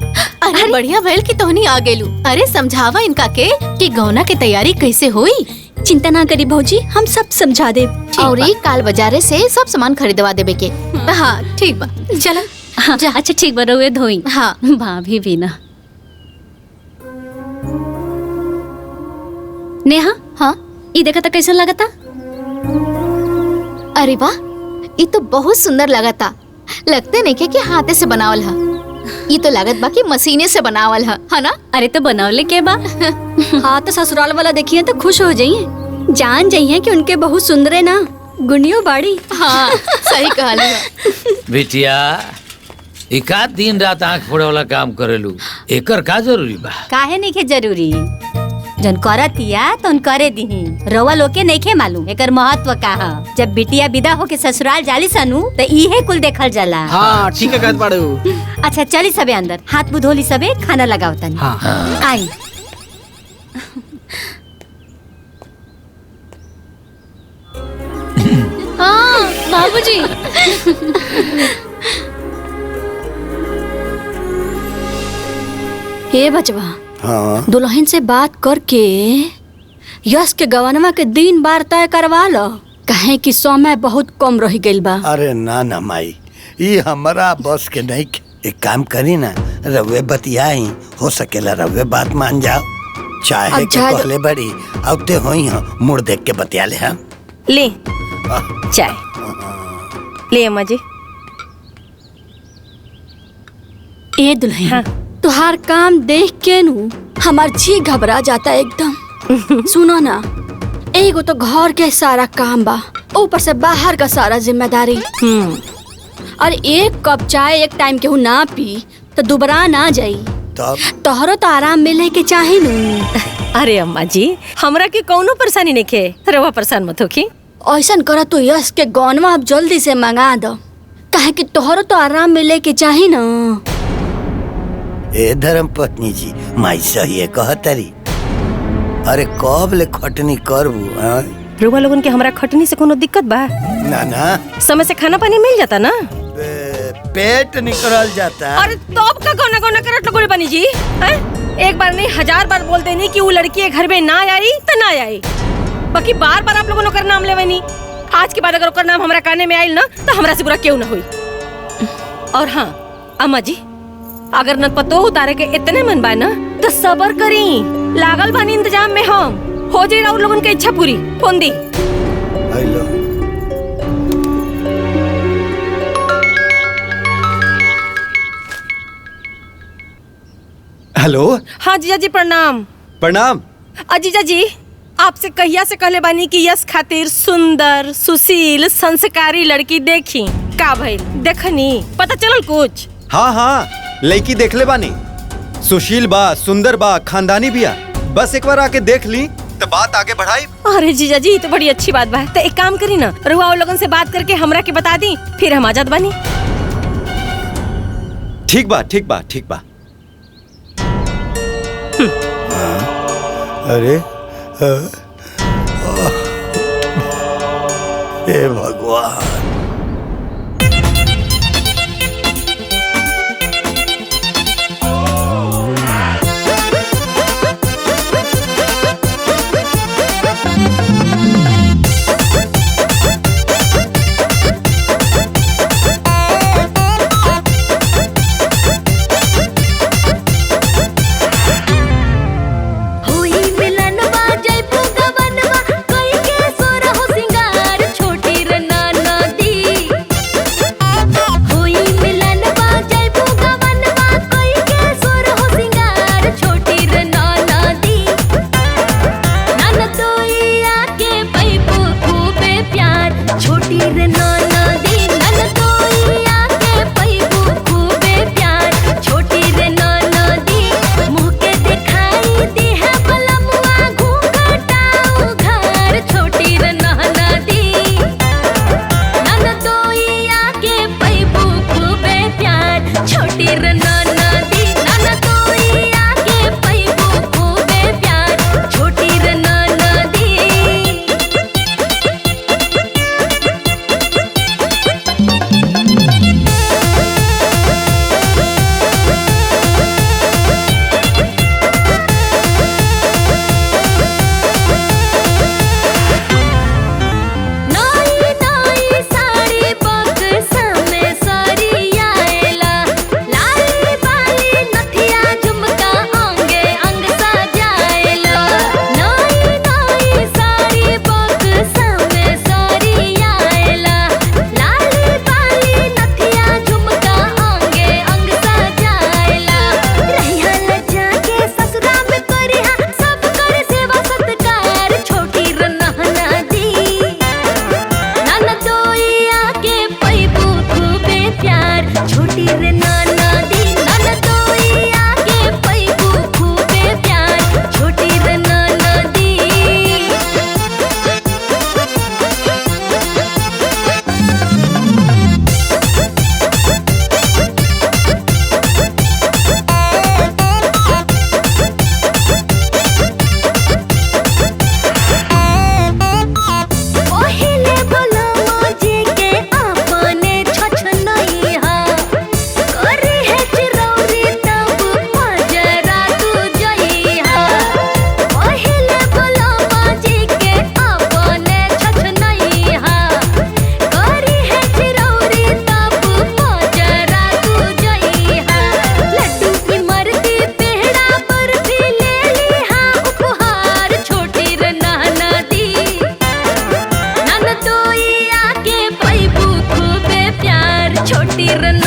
अरे बढ़िया भइल कि तोहनी आ गेलू। अरे समझावा इनका के कि गौना के तैयारी कैसे होई। चिंता ना करी भौजी, हम सब समझा दे। और काल बाजारे से सब सामान खरीदवा देबे के। हाँ ठीक बा, चला। हाँ, अच्छा ठीक बा, रउए धोई। हाँ भाभी भी ना। नेहा, हाँ ये देखा था कैसा लगा था? अरे वाह, ये तो बहुत सुंदर लगा था। लगते नहीं कि हाथे से बनावल है। ये तो लागत बा कि मशीने से बनावल है ना? अरे तो बनावले के बा? हाँ तो ससुराल वाला देखिए तो खुश हो जाइए, जान जाइए कि उनके बहुत सुंदर है ना, गुनियो बाड़ी। हाँ सही कहली। बिटिया एकाध दिन रात आँख फोड़े वाला काम करेलू, एकर का जरूरी बा? काहे नहीं के जरूरी, जन करतिया तो करे दीही। रवा लोके नहीं के मालूम एकर महत्व का है। जब बिटिया विदा होके ससुराल जाली सनु तो इहे कुल देखल जाला। हाँ ठीक है कहत बाड़ू। अच्छा चली सबे अंदर, हाथ मुंह धोली सबे, खाना लगाओ तनी। हाँ। आई हाँ बाबूजी। हे बचवा, हाँ दुल्हन से बात करके यश के गवनवा के दिन बार तय करवा लो, कहे कि समय बहुत कम रह गइल बा। अरे ना ना माई, ये हमारा बस के नहीं। एक काम करी ना, रवे बतियाई, हो सकेला रवे बात मान जाओ। चाहे के पहले बड़ी अब ते होई हां, मुड़ देख के बतिया ले। हम ले चाय ले अम्मा जी। ए दुल्हन, हाँ। तुहार काम देख के नु हमार जी घबरा जाता एकदम। सुनो ना, एगो तो घर के सारा काम बा, ऊपर से बाहर का सारा जिम्मेदारी। और एक कप चाय एक टाइम केहू ना पी तो दुबरा ना जाई। तोहरो तो आराम मिले के चाही नु। अरे अम्मा जी, हमरा के कौनो परेशानी नहीं खे, रवा परेशान मत होखी। ऐसा करा तो यश के गौनवा अब जल्दी से मंगा दो, कहे कि तोहरो तो आराम मिले के चाही ना। ए धर्म पत्नी जी, माई सही है कहतरी। अरे कब ले खटनी करबू? रुआ लोगन के हमरा खटनी से कोनो दिक्कत बा? ना ना, समय से खाना पानी मिल जाता ना, पेट निकल जाता। अरे तब का गौना गौना करत लगोरी बनी जी है? एक बार नहीं 1000 बार बोलते नहीं कि वो लड़की घर में ना आई तो ना आई, बाकी बार बार आप लोगों ने नाम लेवे नहीं। आज के बाद अगर ओकर नाम हमरा काने में आइल ना तो हमरा से बुरा क्यों ना हुई। और हाँ अम्मा जी, अगर न पतो उतारे के इतने मन बा ना तो सबर करी, लागल बानी इंतजाम में। हम हो जाए और लोगन के इच्छा पूरी। फोन दी। हेलो। हाँ जीजा जी प्रणाम। प्रणाम। जीजा जी, आपसे कहिया से कहले बानी कि यश खातिर सुंदर सुशील संस्कारी लड़की देखी, का भइल देखनी? पता चलल कुछ? हाँ हाँ, लड़की देख ले बानी, सुशील बा, सुंदर बा, खानदानी बिया। बस एक बार आके देख ली तो बात आगे बढ़ाई। अरे जीजा जी, तो बड़ी अच्छी बात बा। तो एक काम करी ना, रुआ और लोगन से बात करके हमरा के बता दी, फिर हम आजाद बानी। ठीक बा ठीक बा ठीक बा। अरे हे भगवान।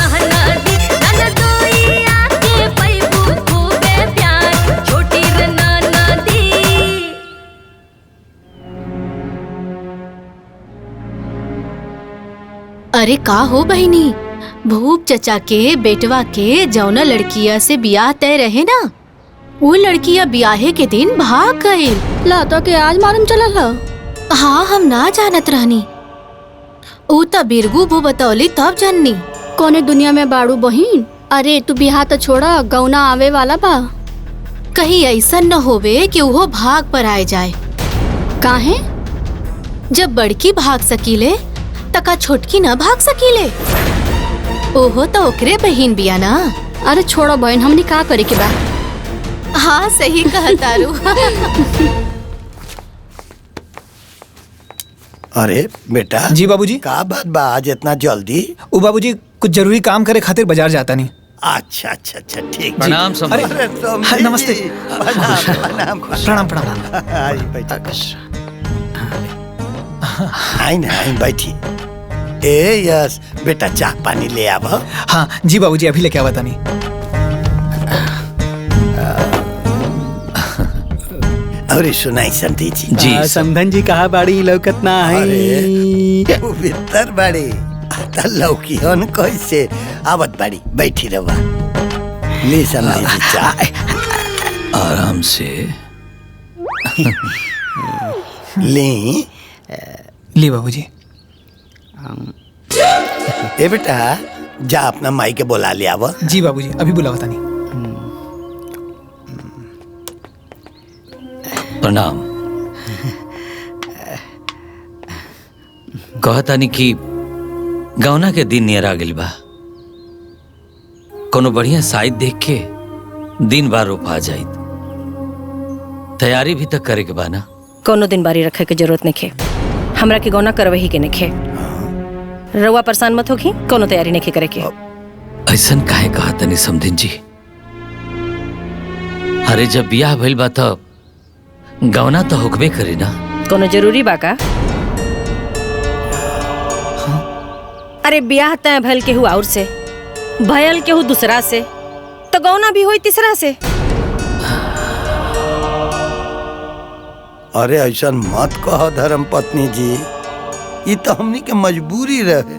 नदी ननदोई आके पैबू खूबे प्यार छोटी रे नदी। अरे का हो बहिनी, भूप चचा के बेटवा के जौना लड़किया से बियाह तय रहे ना, वो लड़किया ब्याहे के दिन भाग गई। लातो के आज मालूम चलल ह? हाँ, हम ना जानत रहनी। ऊ त बिरगू भू बतौली तब जाननी। कोने दुनिया में बाड़ू बहिन? अरे तू बिहार तो छोड़ा, गौना आवे वाला बा। कहीं ऐसा न होवे कि वो भाग पर आए जाए। काहे? जब बड़की भाग सकीले तका छोटकी न भाग सकीले। ओहो तो ओकरे बहिन बिया ना। अरे छोड़ो बहन, हमनी का करे के बा? हाँ सही कहतारू। अरे बेटा। जी बाबूजी। का बात बा आज इतना जल्दी? ओ बाबूजी कुछ जरूरी काम करे खातिर बाजार जाता नहीं। अच्छा अच्छा अच्छा ठीक। प्रणाम समधी। अरे नमस्ते। प्रणाम प्रणाम प्रणाम। आई बैठा। आई ना आई बैठी। ए यस बेटा चाय पानी ले आव। हाँ जी बाबूजी अभी लेके आवा तानी। अरे सुनाई समधी जी। जी समधन जी कहा बाड़ी लौकत ना है। भीतर बाड़ी लौकी हन कैसे आवत बाड़ी बैठी रवा। ले समधी जी चाय। आराम से ले बाबूजी। ए बेटा जा अपना माई के बुला ले आवा। जी बाबूजी अभी बुलावा तानी। प्रणाम। कहतानी कि गौना के दिन नियर आ गइल बा, कोनो बढ़िया साइड देख के दिन बार रोपा जाइत। तैयारी भी तक करे के बा ना। कोनो दिन बारी रखे के जरूरत नहीं खे, हमरा के गौना करवही के नहीं खे। रउआ परेशान मत होखी, कोनो तैयारी नहीं करे के। ऐसन काहे कहतनी समधिन जी? अरे जब बियाह भइल बा तब गौना तो होकबे करे ना। कोनो जरूरी बा का? अरे ब्याह तय भइल केहू और से, भयल केहू दूसरा से, तो गौना भी होई तीसरा से। अरे ऐसा मत कहो धर्म पत्नी जी, ये तो हमनी के मजबूरी रहे।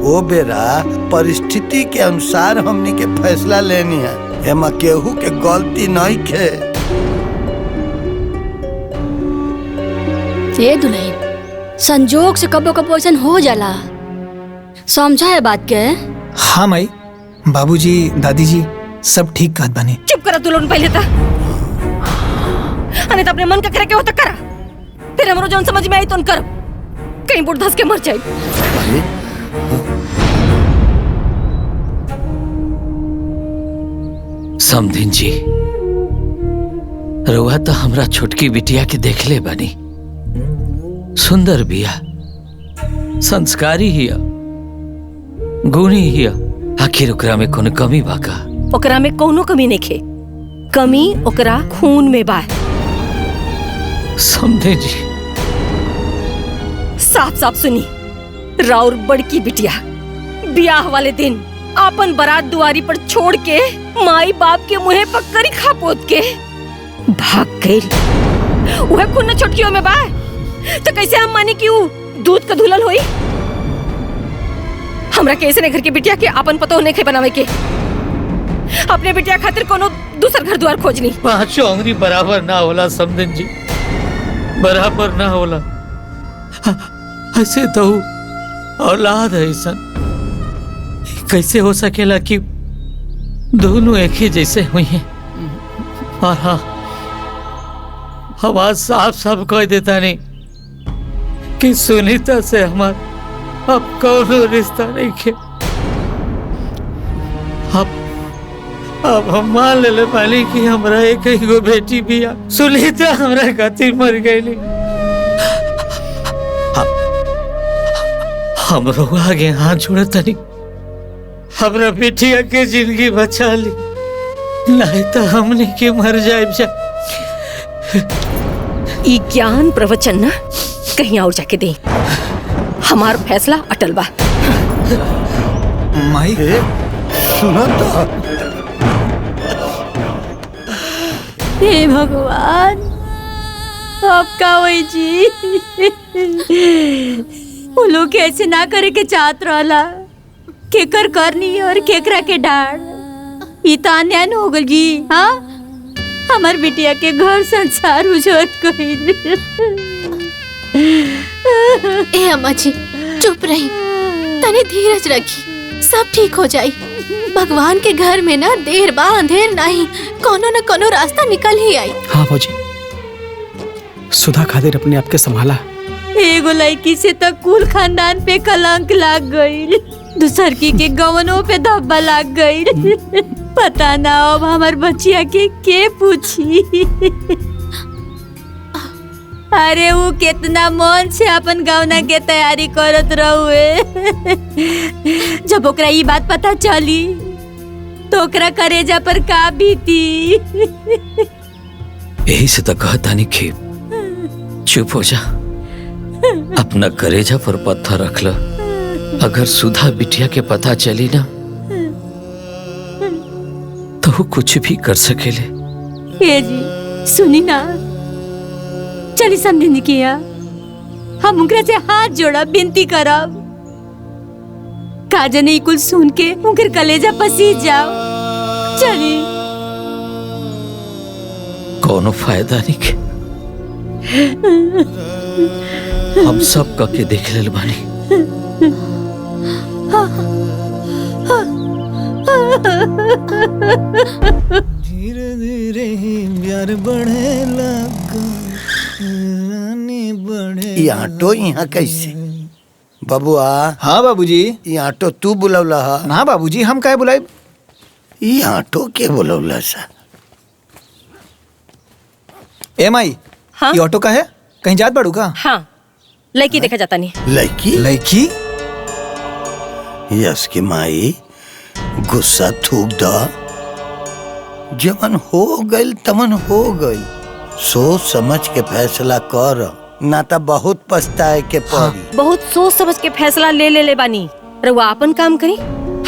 वो बेरा परिस्थिति के अनुसार हमनी के फैसला लेनी है, एमा केहू के गलती नहीं खे। ये दुल्हन संजोग से कबो कबो ऐसा हो जाला, समझा है बात के? हाँ माई, बाबूजी दादी जी सब ठीक कहत बानी। चुप करा तू लोग पहले था। अरे तो अपने मन का करे के होता करा, फिर हमरो जौन समझ में आई तो कर, कहीं बुढ़ धस के मर जाए। समधिन जी रउआ तो हमरा छोटकी बिटिया के देखले बानी, सुंदर बिया, संस्कारी हिया, गुणी हिया। आखिर ओकरा में कोनो कमी बा का? ओकरा में कोनो कमी नहीं खे, कमी ओकरा खून में बा। समझे जी। साफ साफ सुनी, राउर बड़की बिटिया ब्याह वाले दिन अपन बारात दुआरी पर छोड़ के माई बाप के मुँह पर करी खा पोत के भाग गई। वह खून न छोटकियों में बा, तो कैसे हम मानी कि वो दूध का धुलल होई? हमरा कैसे ने घर की बिटिया के अपन पतो नहीं खे बनावे के, अपने बिटिया खातिर कोनो दूसर घर द्वार खोजनी। पांचों अंगुरी बराबर ना होला समधिन जी, बराबर ना होला। ऐसे तो औलाद है सन, कैसे हो सकेला कि दोनों एक ही जैसे हुई हैं? और हाँ, हम आज साफ साफ कह देता नहीं कि सुनीता से हमारा अब कोनो रिश्ता नहीं खे। अब हम मान ले पाली कि हमरा एक ही गो बेटी बिया, सुनीता हमरा खातिर मर गई। हम लोग आगे हाथ जोड़ता नहीं, हमरा बेटिया के जिंदगी बचा ली, नहीं तो हमने के मर जाए। ई ज्ञान प्रवचन ना कहीं और जाके दे, हमार फैसला अटल बा। माई सुनो तो। हे भगवान, अब का होई जी? वो लोग कैसे ना करे के चाहत रहला, केकर करनी और केकरा के डाड़। ई तो अन्याय हो गल जी। हाँ, हमार बिटिया के घर संसार उजड़ गइल। ए अम्मा जी चुप रही, तने धीरज रखी, सब ठीक हो जाई। भगवान के घर में ना देर बा अंधेर नहीं, कोनो न कोनो रास्ता निकल ही आई। हाँ भौजी, सुधा खातिर अपने आप के संभाला। एगो लड़की से तो कुल खानदान पे कलंक लाग गई, दूसर की के गवनों पे धब्बा लाग गई। पता ना अब हमार बच्चिया के पूछी। अरे वो कितना मन से अपन गवना के तैयारी करत रहुए। जब ओकरा ये बात पता चली तो ओकरा करेजा पर का बीती। यही से तो कहता नहीं कि चुप हो जा, अपना करेजा पर पत्थर रख लो। अगर सुधा बिटिया के पता चली ना तो वो कुछ भी कर सकेले। ए जी सुनी ना, चली समझी किया, हम उनकरा से हाथ जोड़ा विनती करब। काजन ई कुल सुन के उनकर कलेजा पसीज जाओ। चली। कोनो फायदा नहीं के, हम सब का के देख लेल बानी। धीरे धीरे प्यार बढ़े लगा, रानी बढ़े। ये ऑटो यहाँ कैसे? बबुआ। हाँ बाबूजी। ये ऑटो तू बुलौला हा? ना बाबूजी, हम काहे बुलाए? ये ऑटो के बुलौला सा? ए माई, हाँ? ये ऑटो का है? कहीं जात बाड़ू का? हाँ, लड़की देखा जाता नहीं। लड़की? लड़की? यस की माई, गुस्सा थूक दा। जमन हो गइल तमन हो गइल, सोच समझ के फैसला कर, ना तो बहुत पछताए के पड़ी। बहुत सोच समझ के फैसला ले बानी। रउआ अपन काम करी,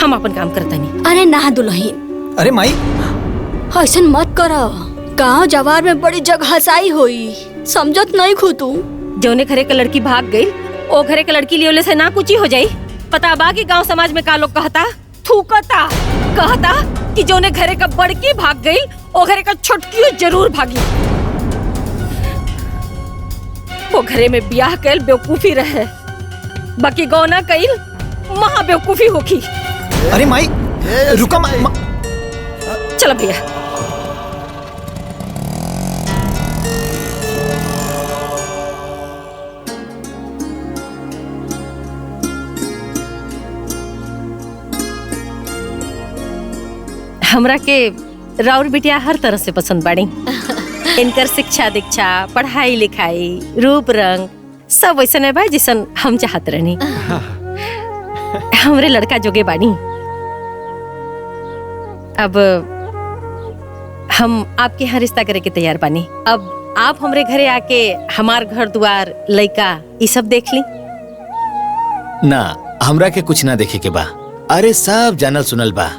हम अपन काम करता नहीं। अरे ना दुल्हन, अरे माई ऐसा मत करो। गाँव जवार में बड़ी जगह हसाई होई, समझत नहीं खू तू। जौने घरे का लड़की भाग गई, ओ घरे का लड़की लियोले से ना कुछ ही हो जाई। पता बा कि गांव समाज में का लोग कहता, थूकता, कहता कि जौने घरे का बड़की भाग गई, ओ घरे का छोटकी जरूर भागी। वो घरे में ब्याह कैल बेवकूफी रहे, बाकी गौना कैल महा बेवकूफी होखी। अरे माई रुका। चलो भैया। हमरा के राउर बिटिया हर तरह से पसंद बाड़ी। इनकर शिक्षा दीक्षा, पढ़ाई लिखाई, रूप रंग सब वैसन है भाई जैसन हम चाहत रहनी। हमरे लड़का जोगे बानी। अब हम आपके यहाँ रिश्ता करे के तैयार बानी। अब आप हमरे घरे आके हमार घर द्वार लड़का ये सब देख ली। ना, हमरा के कुछ ना देखे के बा। अरे सब जानल सुनल बा।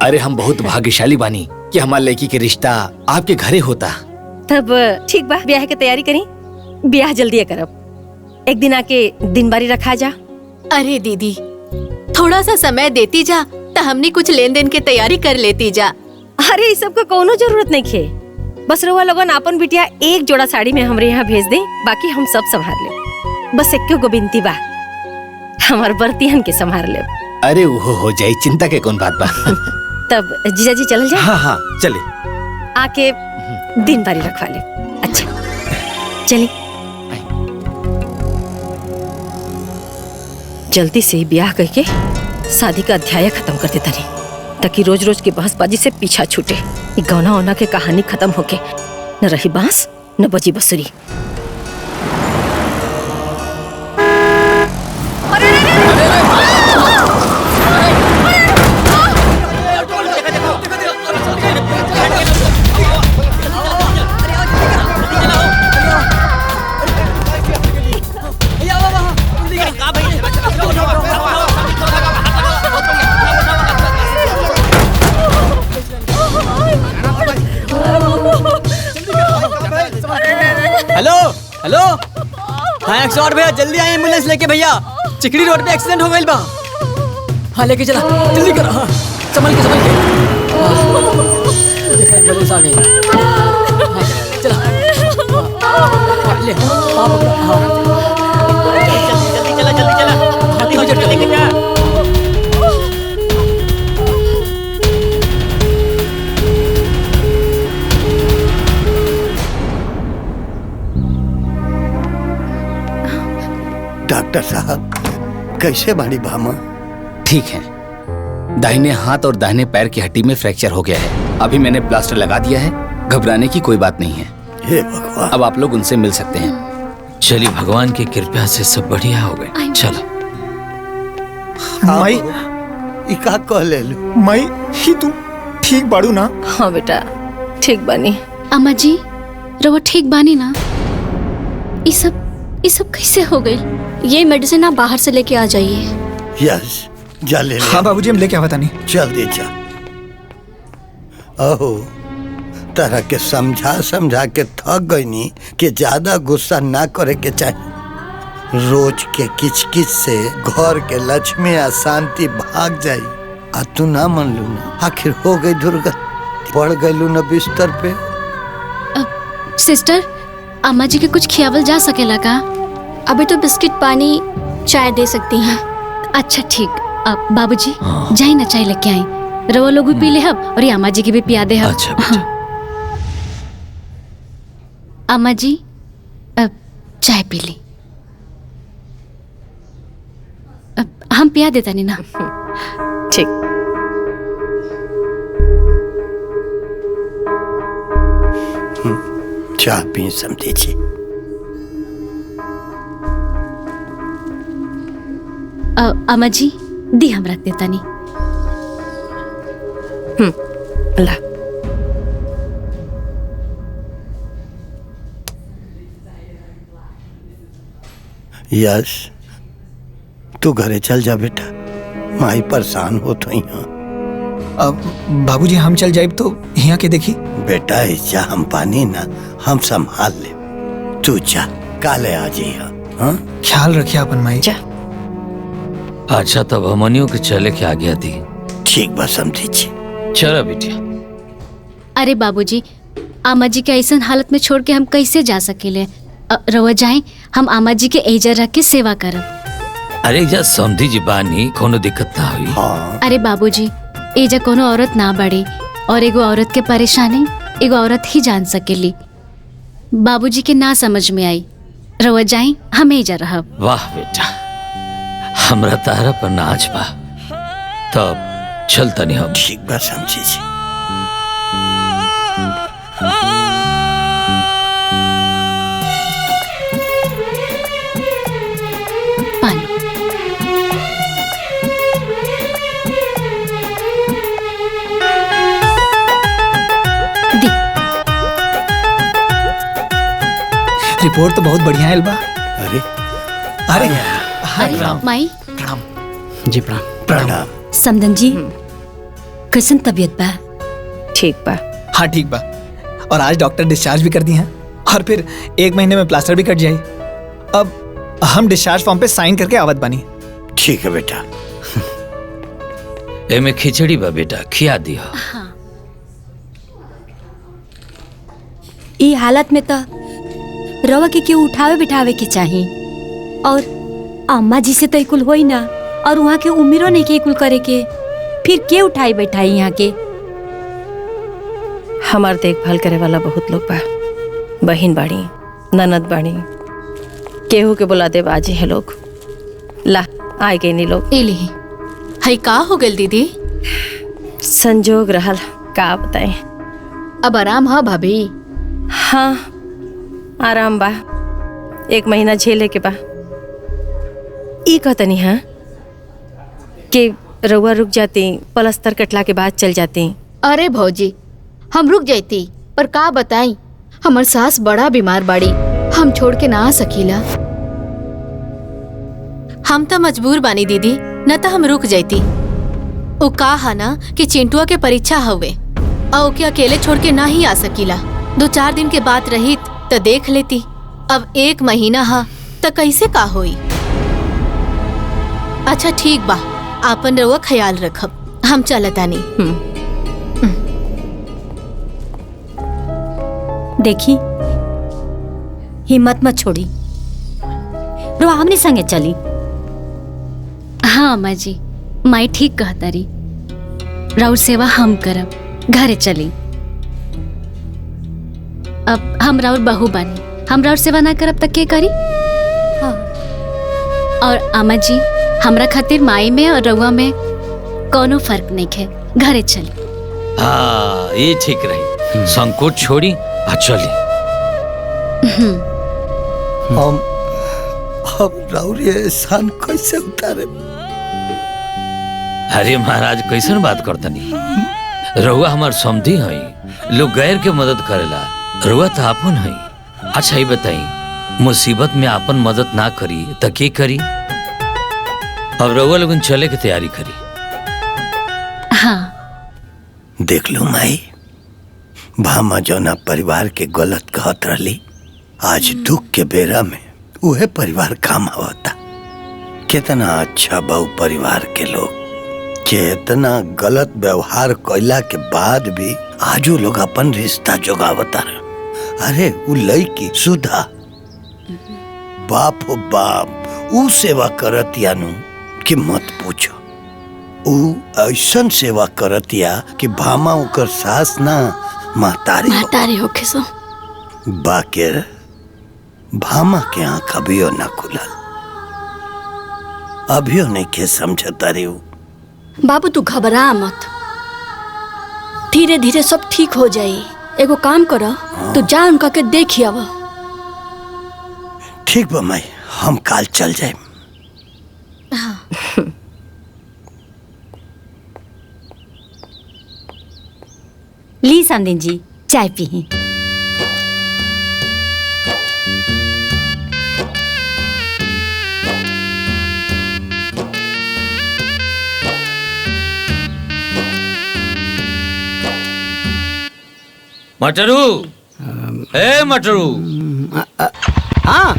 अरे हम बहुत भाग्यशाली बानी कि हमार लड़की के रिश्ता आपके घरे होता। तब ठीक बा, ब्याह की तैयारी करी। ब्याह जल्दी करब। एक दिन आके दिन बारी रखा जा। अरे दीदी, थोड़ा सा समय देती जा तो हमने कुछ लेन देन की तैयारी कर लेती जा। अरे इस सब का कोनो जरूरत नहीं खे। बस रउआ लोगन अपन बिटिया एक जोड़ा साड़ी में हमरे यहाँ भेज दे, बाकी हम सब संभाल ले। बस एक गो बिनती बा, हमार बर्तियन के संभाल ले। अरे वो हो जाई, चिंता के कौन बात बा। तब जीजा जी चल जाए। हाँ हाँ चले। आके दिन बारी रखवा ले। अच्छा चली। जल्दी से ही ब्याह करके शादी का अध्याय खत्म कर देता नहीं, ताकि रोज रोज की बहसबाजी से पीछा छूटे। ये गौना ओना के कहानी खत्म होके न रही बांस न बजी बसुरी। हेलो हाँ 108 भैया, जल्दी आए एम्बुलेंस लेके भैया, चिकड़ी रोड पे एक्सीडेंट हो गई बा। हाँ लेके चला, जल्दी करो। हाँ संभल के देखा एम्बुलेंस आ गई। हाँ, चला ले हाँ पकड़ो। हाँ जल्दी चला डॉक्टर साहब कैसे बाड़ी भामा? ठीक है, दाहिने हाथ और दाहिने पैर की हड्डी में फ्रैक्चर हो गया है। अभी मैंने प्लास्टर लगा दिया है, घबराने की कोई बात नहीं है। हे भगवान। अब आप लोग उनसे मिल सकते हैं। चलिए, भगवान की कृपा से सब बढ़िया हो गए। चलो माई इका कह ले लू। माई ही तू ठीक बाड़ू ना? हाँ बेटा ठीक बनी। अम्मा जी रवा ठीक बानी ना? ये सब कैसे हो गई? ये मेडिसिन आप बाहर से लेके आ जाइए। यस जा ले। हाँ बाबूजी हम लेके आवता नहीं। जल्दी जा। ओहो तरह के समझा के थक गई नी कि ज्यादा गुस्सा ना करे के चाहिए। रोज के किचकिच से घर के लक्ष्मी आ शांति भाग जाई। आ तू ना मन लू ना, आखिर हो गई दुर्गति, पड़ गई ना बिस्तर पे। सिस्टर अम्मा जी के कुछ खियावल जा सकेला का? अभी तो बिस्किट पानी चाय दे सकती हैं। अच्छा ठीक। अब बाबूजी जाई ना चाय लेके आई, रवा लोग भी पी ले हब और ये अम्मा जी की भी पिया दे हब। अच्छा बेटा। अम्मा जी अब चाय पी ली। अब हम पिया देता नहीं ना? ठीक। चाह पी समझी जी। अम्मा जी दी हम रख देता नहीं। ला यस तू घरे चल जा बेटा, माई परेशान हो तो यहाँ। अब बाबूजी हम चल जाए तो यहाँ के देखी। बेटा इच्छा हम पानी ना हम संभाल ले, तू जा काले आ जी। हाँ ख्याल रखिए अपन माई। जा। अच्छा तब हमनियों के चले के आगे दी। ठीक बा समझी जी। चलो बिटिया। अरे बाबूजी आमा जी के ऐसा हालत में छोड़ के हम कैसे जा सकेले? रवा जाए, हम आमा जी के एजा रख के सेवा करब। अरे जा समधी जी बानी, कोनो दिक्कत ना हुई। हाँ। अरे बाबूजी एजा कोनो औरत ना बढ़े, और एगो औरत के परेशानी एगो औरत ही जान सकेली। बाबूजी के ना समझ में आई, रवा जाए हम एजा रहब। वाह बेटा, हमरा तारा पर नाच बा। तब चल तनी हम। ठीक बा समझी जी। रिपोर्ट तो बहुत बढ़िया है। अरे अरे अरे माई जी प्रणाम। प्रणाम। समदन जी कैसन तबीयत बा? ठीक बा। हाँ ठीक बा, और आज डॉक्टर डिस्चार्ज भी कर दी हैं, और फिर 1 महीने में प्लास्टर भी कट जाए। अब हम डिस्चार्ज फॉर्म पे साइन करके आवत बनी। ठीक है बेटा। एमे खिचड़ी बा बेटा, खिया दिया। हाँ। ई हालत में तो रवा के क्यों उठावे बिठावे के चाही, और अम्मा जी से तो कुल होई ना, और वहाँ के उम्मीदों नहीं के कुल करे के, फिर के उठाई बैठाई यहाँ के? हमार देखभाल करे वाला बहुत लोग बा, बहन बाड़ी, ननद बाड़ी, केहू के बुला दे बाजी है लोग। ला आए गए नी लोग। एली हई का हो गल दीदी? संजोग रहल, का बताएं। अब आराम है भाभी? हाँ आराम बा, 1 महीना झेले के बा। ई कहतनी हाँ कि रउआ रुक जाती, पलस्तर कटला के बाद चल जाती। अरे भौजी हम रुक जाती, पर का बताई हमर सास बड़ा बीमार बाड़ी, हम छोड़ के ना आ सकीला। हम तो मजबूर बानी दीदी, न तो हम रुक जाती। वो कहा ना कि चिंटुआ के परीक्षा हवे, और ओके अकेले छोड़ के ना ही आ सकीला। 2-4 दिन के बाद रही तो देख लेती, अब 1 महीना हा त कैसे का होई। अच्छा ठीक बा, आपन रउआ ख्याल रखब, हम चलतानी। देखी हिम्मत मत छोड़ी, रो हमने संगे चली। हाँ अम्मा जी, माई ठीक कहता रही, राउर सेवा हम करब, घरे चली। अब हम राउर बहू बानी, हम राउर सेवा ना करब तक के करी। हाँ। और अम्मा जी, हमरा खातिर माई में और रउआ में कोनो फर्क नहीं है, घरे चली। हाँ ये ठीक रही, संकोच छोड़ी आ चली। हम राउर ये एहसान कैसे उतारे? अरे महाराज कैसन बात करतनी, रउआ हमार समधी हई, लोग गैर के मदद करेला, रउआ तो आपन हई। अच्छा ये बताई, मुसीबत में आपन मदद ना करी तो के करी? अब रउआ लोगन चले की तैयारी करी। हाँ देख लो माई, भामा जौना परिवार के गलत कहत रही, आज दुख के बेरा में उहे परिवार काम आवता। कितना अच्छा बहु परिवार के लोग, कितना गलत व्यवहार कैला के बाद भी आजो लोग अपन रिश्ता जोगावता रहे। अरे उ लड़की सुधा, बाप हो बाप, उ सेवा करत यानु कि मत पूछो। उ ऐसन सेवा करत या कि भामा उकर सास ना महतारी होके सो। बाकिर भामा के आँख अभियो ना खुलल, अभियो नहीं के समझता रही। बाबू तू घबरा मत, धीरे धीरे सब ठीक हो जाई। एगो काम करो, तू जा उनका के देखी अब। ठीक बा माई, हम काल चल जाए। ली समधिन जी चाय पी। मटरू, ए मटरू। हाँ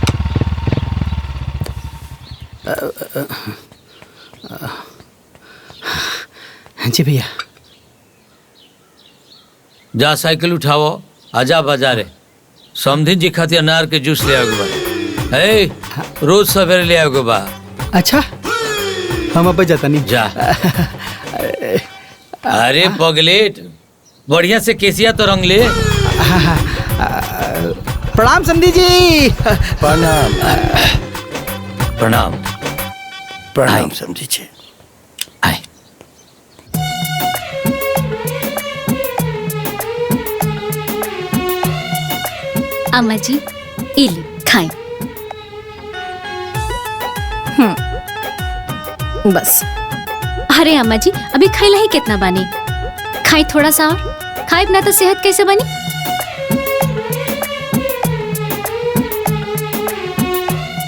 जी भैया। जा साइकिल उठाओ, आजा बाजारे, समधिन जी खातिर अनार के जूस ले आओगे बा। ए रोज सवेरे ले आओगे बा। अच्छा हम अब जाता नहीं। जा। अरे पगलेट, बढ़िया से केसिया तो रंग ले। प्रणाम समधी जी। प्रणाम प्रणाम प्रणाम समझी जी। आए। अम्मा जी इली खाएं। बस। अरे अम्मा जी अभी खाइला ही कितना बानी, खाई थोड़ा सा और, खाए बिना तो सेहत कैसे बनी।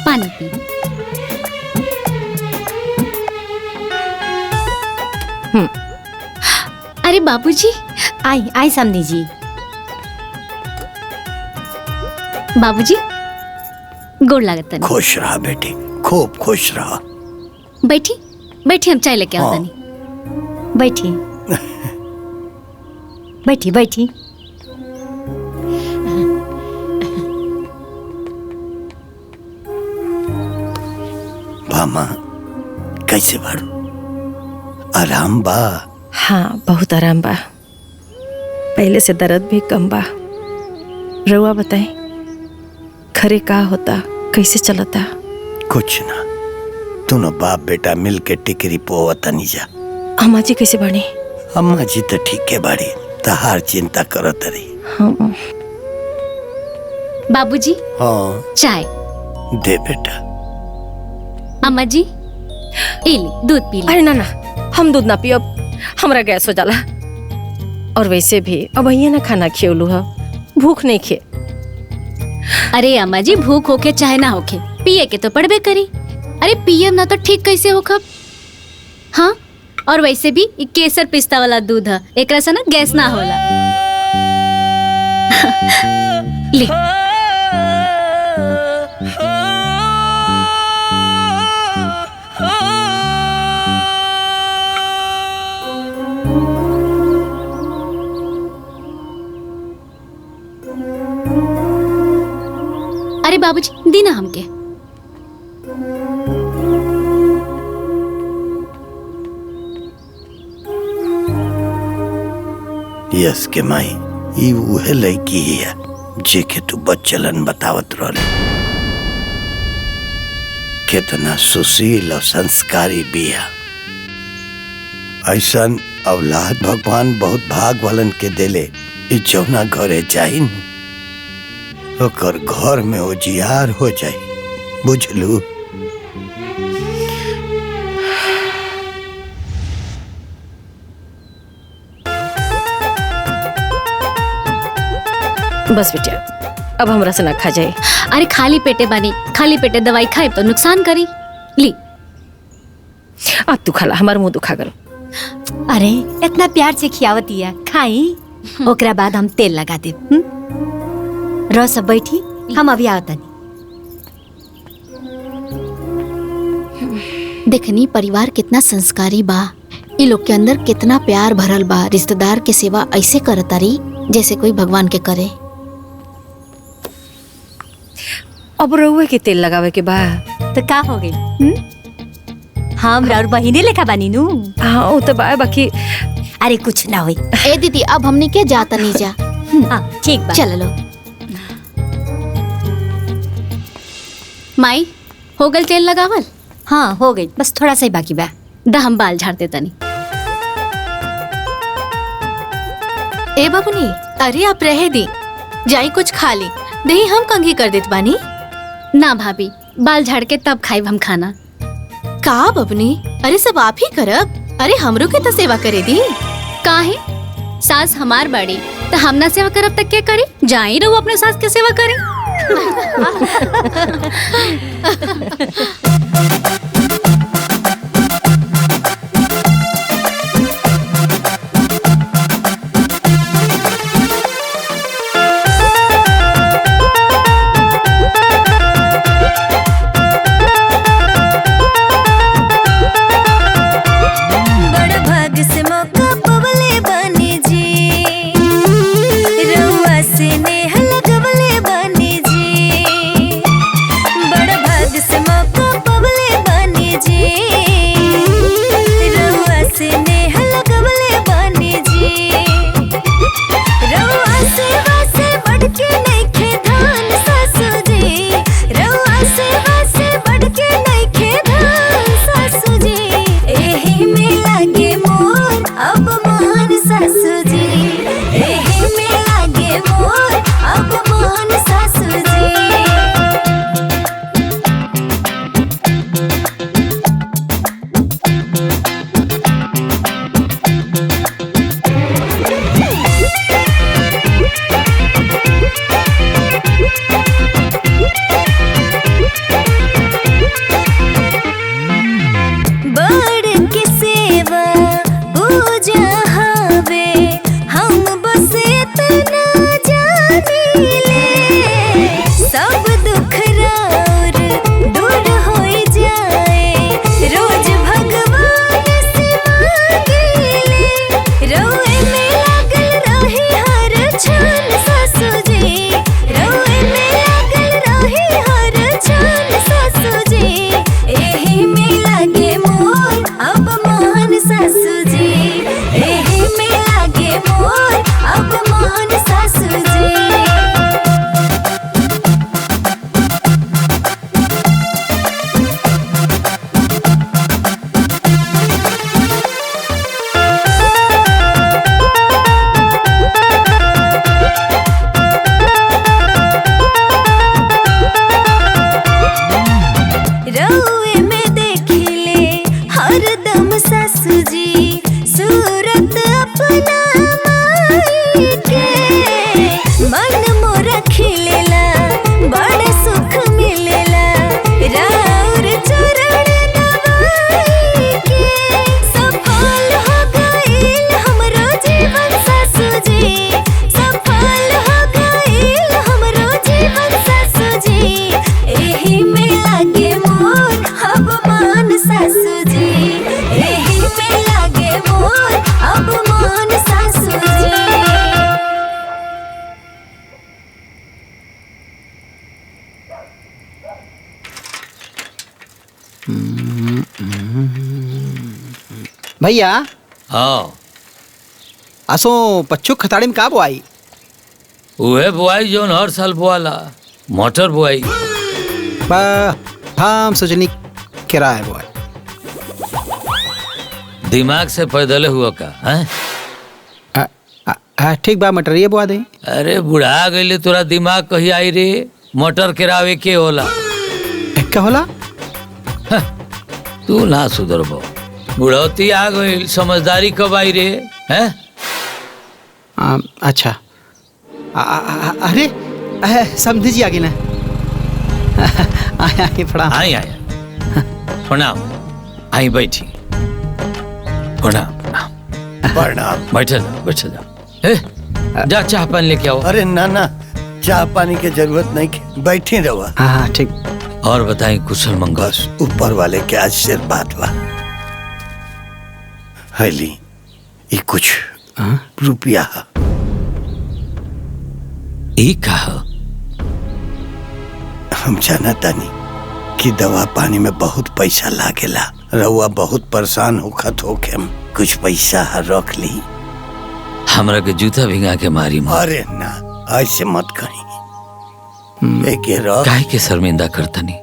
पानी पी। अरे बाबूजी। आई आई समधी जी। बाबूजी गोड़ लागत तनी। खुश रहा बेटी, खूब खुश रहा। बैठी बैठी, हम चाय लेके आओ तनी। बैठी बैठी बैठी। भामा कैसे बारू? आराम बा? हाँ बहुत आराम बा, पहले से दर्द भी कम बा। रउआ बताए घरे का होता, कैसे चलता? कुछ ना, दोनों बाप बेटा मिल के टिकरी पोवता नहीं जा। अम्मा जी कैसे बनी? अम्मा जी तो ठीक है बाड़ी, तहार चिंता करत रही। हाँ। बाबूजी हाँ चाय दे बेटा। अम्मा जी एली दूध पी ली। अरे ना ना, हम दूध ना पियब, हमरा गैस हो जाला। और वैसे भी अब ये ना खाना खियलू है, भूख नहीं खे। अरे अम्मा जी भूख होके चाहे ना होके पिए के तो पड़बे करी। अरे पियब ना तो ठीक कैसे हो खब। हाँ और वैसे भी ई केसर पिस्ता वाला दूध है, एकरा से ना गैस ना होला। ले बाबूजी दी ना हमके। यस के माई, ई उहे लड़की है जेके तू बच्चलन बतावत रहल। कितना सुशील और संस्कारी बिया। ऐसन औलाद भगवान बहुत भाग वालन के देले। ई जौना घरे जाई न ओकर घर में उजियार हो जाई, बुझलू। बस बेटिया, अब हमरा से ना खा जाए। अरे खाली पेटे बानी, खाली पेटे दवाई खाए तो नुकसान करी। ली अब तू खाला, हमार मुंह दुखा गल। अरे इतना प्यार से खियावती है, खाई ओकरा बाद हम तेल लगा दे। रह सब बैठी, हम अभी आवतनी। देखनी परिवार कितना संस्कारी बा। इ लोग के अंदर कितना प्यार भरल बा। रिश्तेदार के सेवा ऐसे करतारी जैसे कोई भगवान के करे। अब रउए के तेल लगावे के बा तो का हो गई? हम और बहिनी लेखा बानी नु। हाँ वो तो बा, बाकी अरे कुछ ना होई। ए दीदी अब हमनी के जाता नहीं जा। हाँ ठीक बा, चल लो। माई हो गल तेल लगावल? हाँ हो गई, बस थोड़ा सा ही बाकी बा। दा हम बाल झाड़ते तनी। ए बाबूनी, अरे आप रहे दी, जाई कुछ खा ली। दही हम कंघी कर देत बानी। ना भाभी, बाल झाड़ के तब खाइब हम खाना। का बबनी, अरे सब आप ही करब। अरे हमरो के तो सेवा करे दी। काहे? सास हमार बड़ी तो हम ना सेवा करब तक के करी? जाई रहू अपने सास के सेवा करी। बड़ भाग से मौका पवले बन भैया हाँ असो पच्चू खताड़ी में का बोआई? उहे बुआई जोन हर साल बुआला, मटर बुआई। हम सोचनी किराया बोआई। दिमाग से पैदले हुआ का हैं? ठीक बा, मटरिया बुआ दे। अरे बुढ़ा गईले तोरा दिमाग कही आई रे? मटर केरावे के होला? क्या होला? तू ना सुधरबो, बुढ़ौती आ गई, समझदारी कब आई रे? हैं? अच्छा अरे समझी जी आगे ना। आई प्रणाम। आई प्रणाम। आई बैठी। प्रणाम प्रणाम। बैठे जा। जा चाह पानी लेके आओ। अरे ना चाह पानी की जरूरत नहीं, बैठे रहो। हाँ ठीक। और बताएं कुशल मंगल? बस ऊपर वाले के आशीर्वाद बा। हली ये कुछ रुपया ई कहा? हम जाना तानी कि दवा पानी में बहुत पैसा लागेला। रउआ बहुत परेशान होखत होके कुछ पैसा रख ली। हमरा के जूता भिंगा के मारी मार। अरे ना ऐसे मत कहीं। काहे के शर्मिंदा करतनी?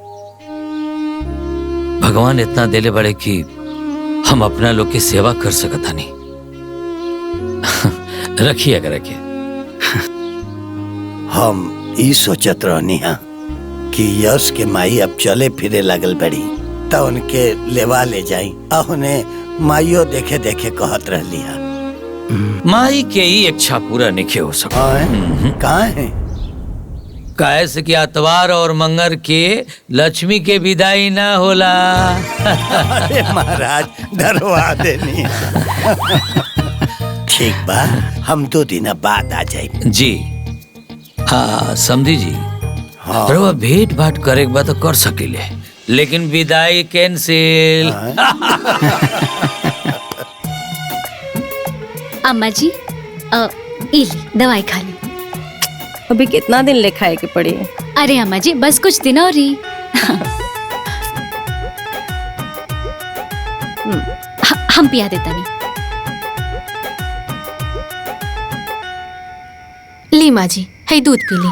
भगवान इतना देले बड़े कि हम अपना लोग की सेवा कर सकता नहीं। रखिए अगर रखिए। हम ई सोचत रहनी हा कि यश के माई अब चले फिरे लगल बड़ी तो उनके लेवा ले जाई। उन्हें माइयो देखे देखे कहत रहली हा। माई के ही इच्छा पूरा नहीं हो सका। कहाँ है? काहे से कि आतवार और मंगर के लक्ष्मी के विदाई ना होला। अरे महाराज डरवा देनी। ठीक बा, हम 2 दिन बाद आ जाए। जी हाँ समझी जी। हाँ। पर वो भेंट भाट करे के बाद तो कर सकेले, लेकिन विदाई कैंसिल। अम्मा जी इली दवाई खा ली। अभी कितना दिन ले खाए के पड़ी? अरे अम्मा जी बस कुछ दिन और ही। हम पिया देता नहीं। ली माँ जी, है दूध पी ली।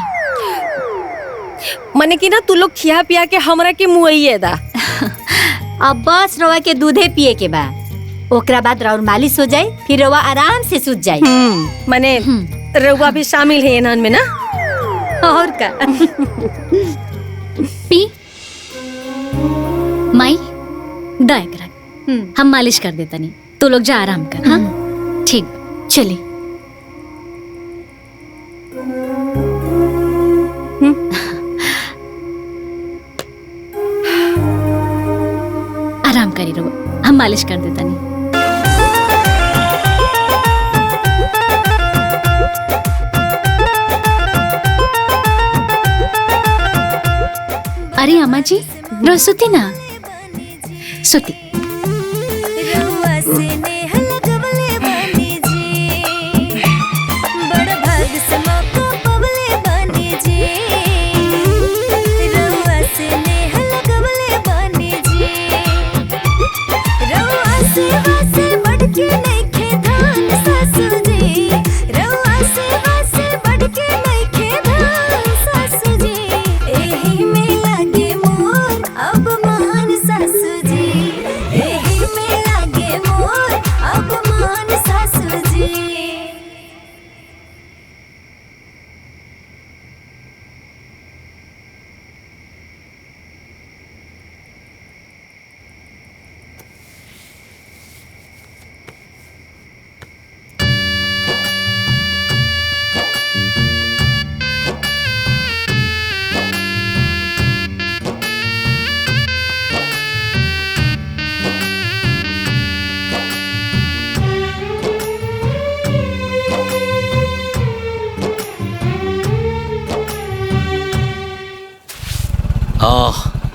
मने कि ना तू लोग खिया पिया के हमरा के मुआइए दा। अब बस रवा के दूधे पिए के बाद ओकरा बाद राउर मालिश हो जाए, फिर रवा आराम से सूत जाए। मने रउआ भी शामिल है इन्हन में ना? और का? पी माई दाएं करा, हम मालिश कर देता नहीं। तू लोग जा आराम कर। हाँ ठीक चली। आराम करी रहो, हम मालिश कर देता नहीं। अरे अम्मा जी रोज सुती ना? सुती।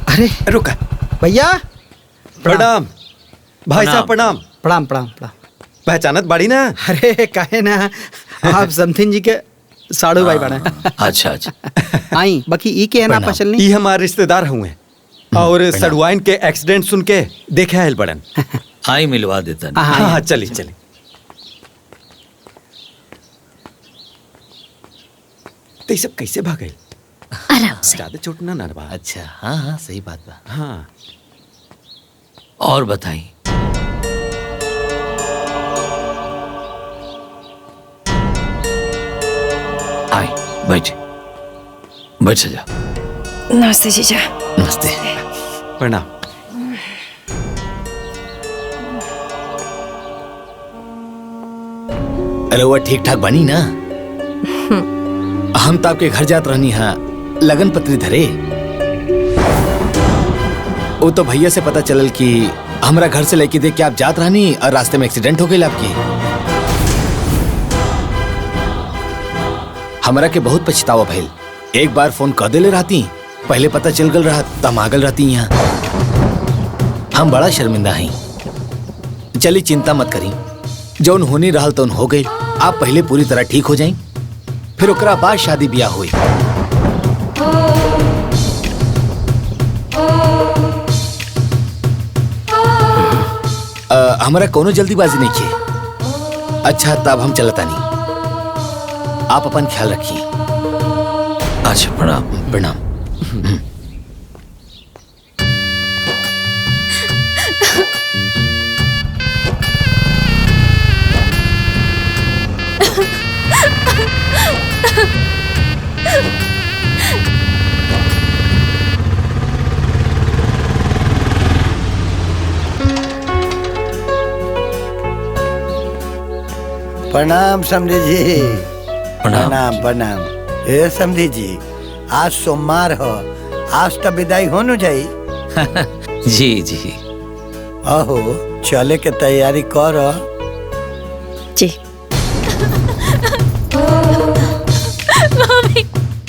अरे रुका भैया। प्रणाम भाई साहब। प्रणाम प्रणाम प्रणाम प्रणाम। पहचानत बाड़ी ना? अरे काहे ना, आप समथिन जी के साड़ू भाई बने। अच्छा अच्छा। आई बाकी ई के ना पचल नहीं। ई हमारे रिश्तेदार हुए और सड़ुआइन के एक्सीडेंट सुन के देखे आयल बड़न। आई मिलवा देता नहीं। हाँ हाँ चली चली। तो ये सब कैसे भागे? आराम से। ज्यादा चोट ना बा। अच्छा हाँ हाँ सही बात बा। हाँ और बताई। आई बैठ बैठ जा। नमस्ते जीजा। नमस्ते। प्रणाम। अरे वो ठीक ठाक बनी ना? हम तो आपके घर जात रहनी हाँ लगन पत्री धरे। वो तो भैया से पता चलल कि हमारा घर से लेके देख के आप जात रहनी और रास्ते में एक्सीडेंट हो गई आपकी। हमारा के बहुत पछतावा भइल। एक बार फोन कर देले रहती, पहले पता चल गल रहा तम आगल रहती यहाँ। हम बड़ा शर्मिंदा हैं। चली चिंता मत करी, जौन होनी रहल तो हो गई। आप पहले पूरी तरह ठीक हो जाएं, फिर ओकरा बाद शादी ब्याह हुई। हमारा कोनो जल्दीबाजी नहीं किए। अच्छा तब हम चलता नहीं, आप अपन ख्याल रखिए। अच्छा प्रणाम। प्रणाम। प्रणाम समधी जी। प्रणाम प्रणाम। ए समधी जी, आज सोमवार हो, आज तो विदाई हो न जाई। जी जी। अहो चले के तैयारी कर। जी।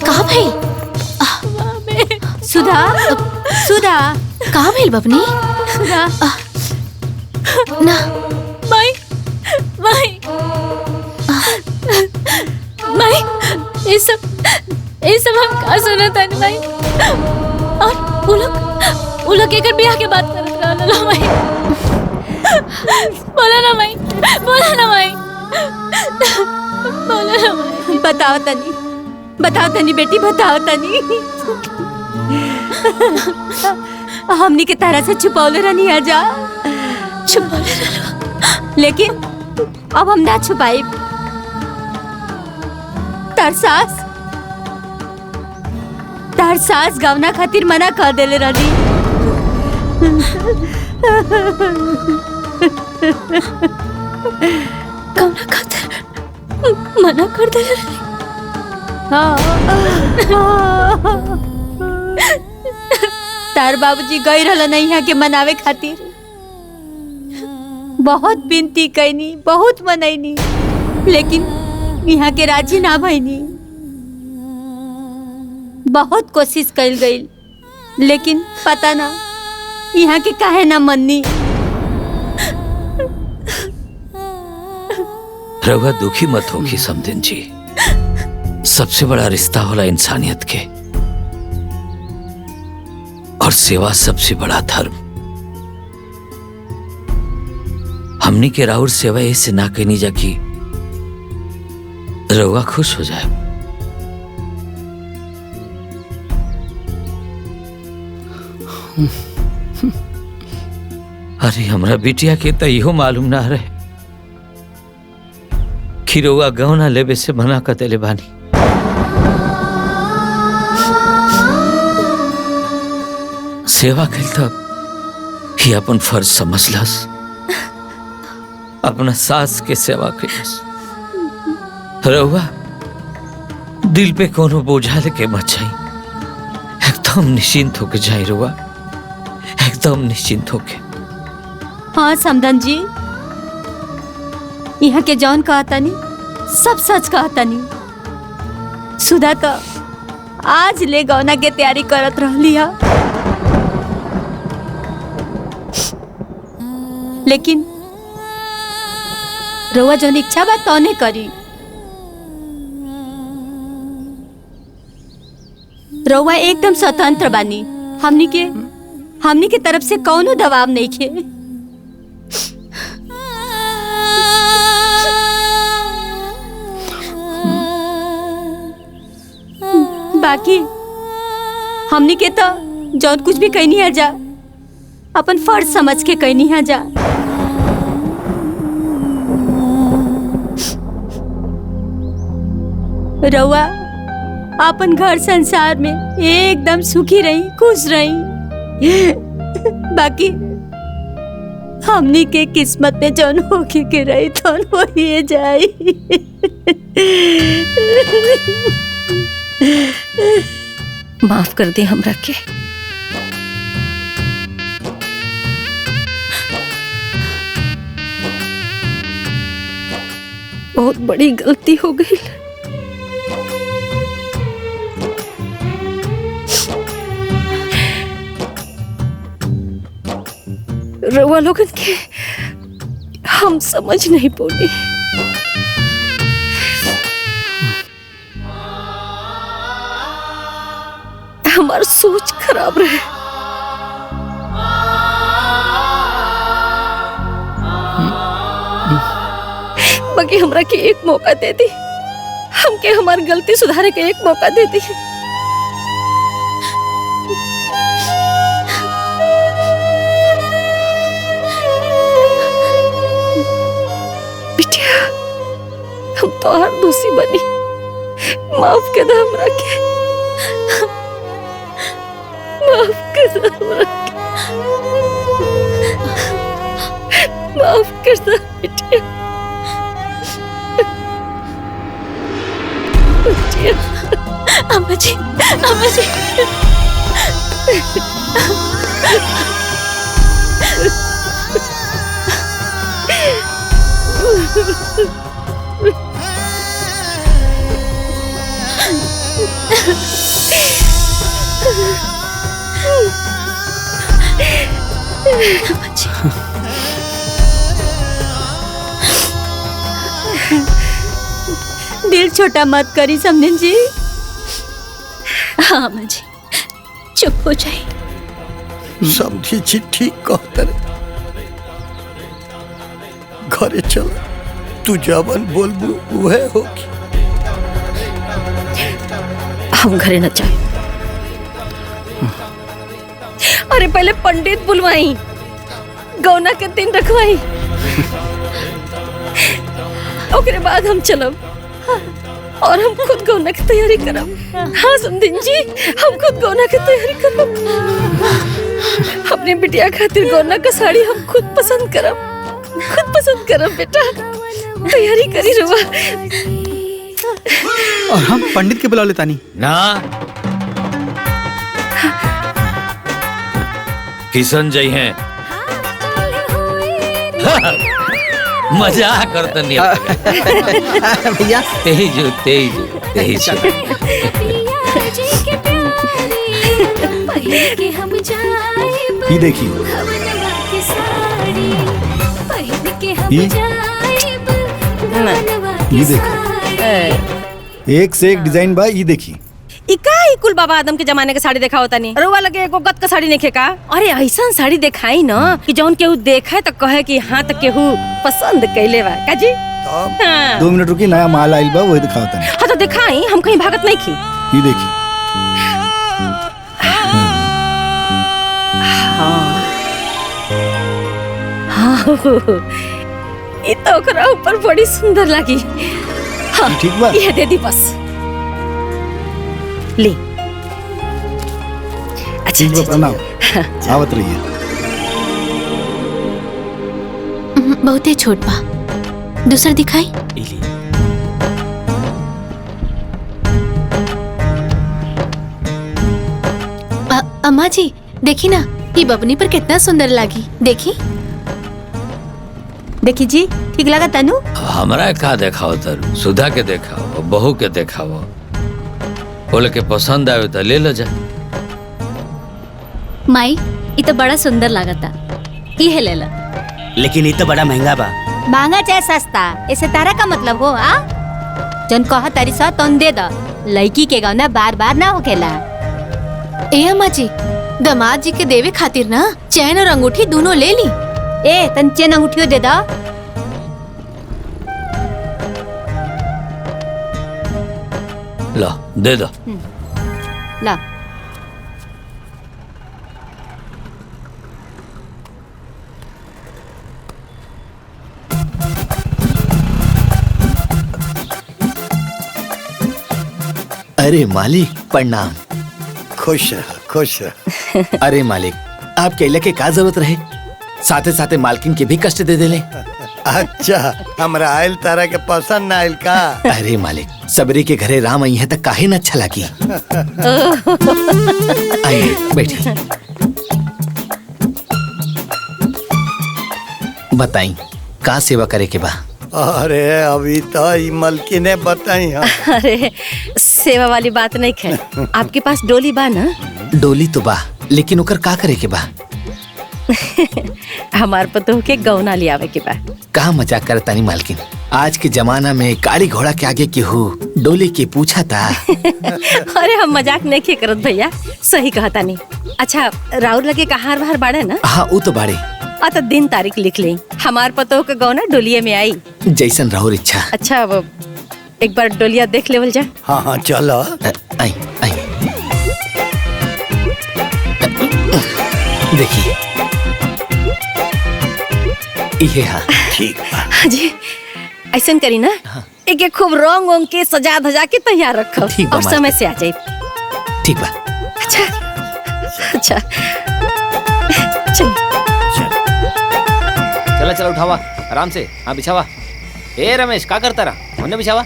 कहाँ भाई? सुधा सुधा कहाँ भाई बबनी? सुधा ना माई माई माई ये सब हम का सुना था माई। और वो लोग एकर ब्याह के बात करत रहल माई। बोला ना माई, बोला ना माई, बोला ना माई। बताओ तनी बेटी, बताओ तनी। हमनी के तारा से छुपौले रहनी है जा। छुपौले रहलो, लेकिन अब हम ना छुपाई। तार सास गवना खातिर मना कर देले रही। गवना खातिर मना कर देले रही। तार बाबूजी गई रहल नहीं है के मनावे खातिर। बहुत विनती कैनी, बहुत मनैनी, लेकिन यहाँ के राजी ना भईनी। बहुत कोशिश कल गई, लेकिन पता ना यहाँ के काहे ना मननी। रउआ दुखी मत होगी समदिन जी। सबसे बड़ा रिश्ता होला इंसानियत के, और सेवा सबसे बड़ा धर्म। हमनी के राउर सेवा ऐसे ना कहनी जा कि रउआ खुश हो जाए। अरे हमरा बिटिया के तो इहो मालूम ना रहे कि रउआ गहना लेवे से मना कर देले बानी। सेवा कल तब ही अपन फर्ज समझलस, अपना सास के सेवा कलस। रउआ दिल पे कोनो बोझा लेके मत जाई, एकदम निश्चिंत होके जाई रउआ, एकदम निश्चिंत होके। हाँ समधन जी, यहाँ के जौन कहतनी सब सच कहतनी। सुधा तो आज ले गौना के तैयारी करत रहली है, लेकिन रउआ जौन इच्छा बा तौने करी। रउआ एकदम स्वतंत्र बानी। हमनी के तरफ से कौनो दबाव नहीं खे। बाकी हमनी के तो जौन कुछ भी कहनी है जा अपन फर्ज समझ के कहनी है जा। रउआ अपन घर संसार में एकदम सुखी रही, खुश रही। बाकी हमनी के किस्मत में जौन होके के रही तौन हो ही जाई। माफ कर दे हमरा के। बहुत बड़ी गलती हो गई। रउआ लोगन के हम समझ नहीं पौनी। हमार सोच खराब रहे। बाकी हमरा के एक मौका दे दी, हमके हमार गलती सुधारे के एक मौका दे दी। बिटिया हम तो हर दोषी बनी, माफ कर दे हमरा के, माफ कर दे हमरा के, माफ कर दे बिटिया। अम्मा जी, अम्मा जी। दिल छोटा मत करी समझन जी। हाँ अम्मा जी, चुप हो जाए। समझी जी ठीक कहते रे। घरे चल, तू जवन बोलबू वह होगी। हम घरे न जाए। अरे पहले पंडित बुलवाई, गौना के दिन रखवाई, ओकरे बाद हम चलब और हम खुद गौना की तैयारी करब। हाँ समधिन जी, हम खुद गौना की तैयारी करब। अपनी बिटिया खातिर गौना का साड़ी हम खुद पसंद करब, खुद पसंद करब। बेटा तैयारी करी रुआ। और हम पंडित के बुला लेता नहीं ना। किशन जय हैं। मजाक करते नहीं भैया। तेज तेज तेज। ये देखिए, ये देखो, एक से एक डिजाइन बा। ये देखिए, इका ही कुल बाबा आदम के जमाने के साड़ी देखा होता नहीं। रुआ लगे एगो गत का साड़ी नहीं खेका। अरे ऐसा साड़ी दिखाई ना कि जौन केहू देखे तो कहे कि हाँ तो केहू पसंद कैले बा का जी। हाँ। 2 मिनट रुकी, नया माल आइल बा, वही दिखाओ तनी। हाँ तो दिखाई, हम कहीं भागत नहीं की। ये देखिए। ये तो ओकरा ऊपर बड़ी सुंदर लगी। हाँ, ठीक बा। ये दे दी बस। ले। अच्छा ठीक बा, प्रणाम। आवत रहिए। बहुते छोट बा, दूसरा दिखाई। अम्मा जी देखी ना, ये बबनी पर कितना सुंदर लगी। देखी देखी जी, ठीक लगा तनु? हमरा का देखाओ तरु, सुधा के देखाओ, बहू के देखाओ, बोले के पसंद आवे तो ले लो जा। माई ये तो बड़ा सुंदर लागता, ये ले ला। लेकिन ये तो बड़ा महंगा बा। महंगा चाहे सस्ता, ऐसे तारा का मतलब हो? आ जन कहा तारी सा तन दे दा। लड़की के गौना बार बार ना होखेला। ए अम्मा जी, दामाद जी के देवे खातिर ना चैन और अंगूठी दोनों ले ली। ए तन चेन अंगूठियो दे दा। ला दे दो। ला अरे मालिक प्रणाम। खुश रह खुश रह। अरे मालिक आप केले के का जरूरत रहे, साथे साथे मालकिन के भी कष्ट दे देले। अच्छा हमरा आयल तारा के पसंद ना आयल का? अरे मालिक सबरी के घरे राम आई है तो काहे न अच्छा लगी। आइए बैठिए। बताई का सेवा करे के बा? अरे अभी तो ई मलकिने बताई है। अरे सेवा वाली बात नहीं है। आपके पास डोली बा ना? डोली तो बा लेकिन ओकर का करे के बा? हमार पतोह के गौना लियावे के बा। का मजाक करतानी मालकिन, आज के जमाना में गाड़ी घोड़ा के आगे केहू डोली के पूछा था। अरे हम मजाक नहीं के करत भैया, सही कहता नहीं। अच्छा राउर लगे कहार बाहर बाड़े ना? हाँ वो तो बाड़े। तो दिन तारीख लिख ले, हमार पतोह के गौना डोलिये में आई। जैसन राहुर इच्छा। अच्छा अब एक बार डोलिया देख लेवल जा। हाँ हाँ चलो। आई आई देखिए ये हाँ ठीक जी ऐसा करी ना। एक खूब रंग वंग के सजा धजा के तैयार रखो और समय से आ जाए। ठीक बा। अच्छा अच्छा चल चला चला उठावा आराम से। हाँ बिछावा। ए रमेश का करता रहा, उन्हें बिछावा।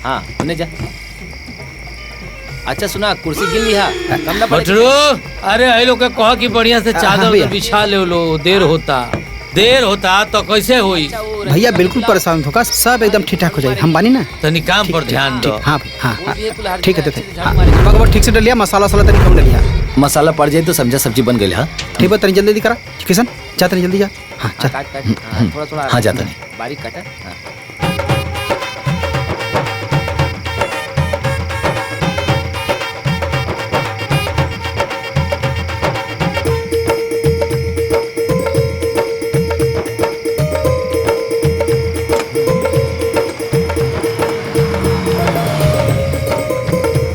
हाँ उन्हें जा। अच्छा सुना कुर्सी गिर ली है कम ना पड़े। बटरू अरे ये लोग का कहा कि बढ़िया से चादर बिछा ले लो, देर होता तो कैसे हुई? भैया बिल्कुल परेशान होगा, सब एकदम ठीक ठाक हो जाए। हम बानी ना तनी काम पर ध्यान दो। हाँ हाँ ठीक है भगवान ठीक से डलिया मसाला वसाला तनी कम डलिया। मसाला पड़ जाए तो समझा सब्जी बन गई। हाँ ठीक है तनी जल्दी करा किशन, जा तनी जल्दी जा। हाँ थोड़ा थोड़ा। हाँ जाता नहीं बारीक काटा।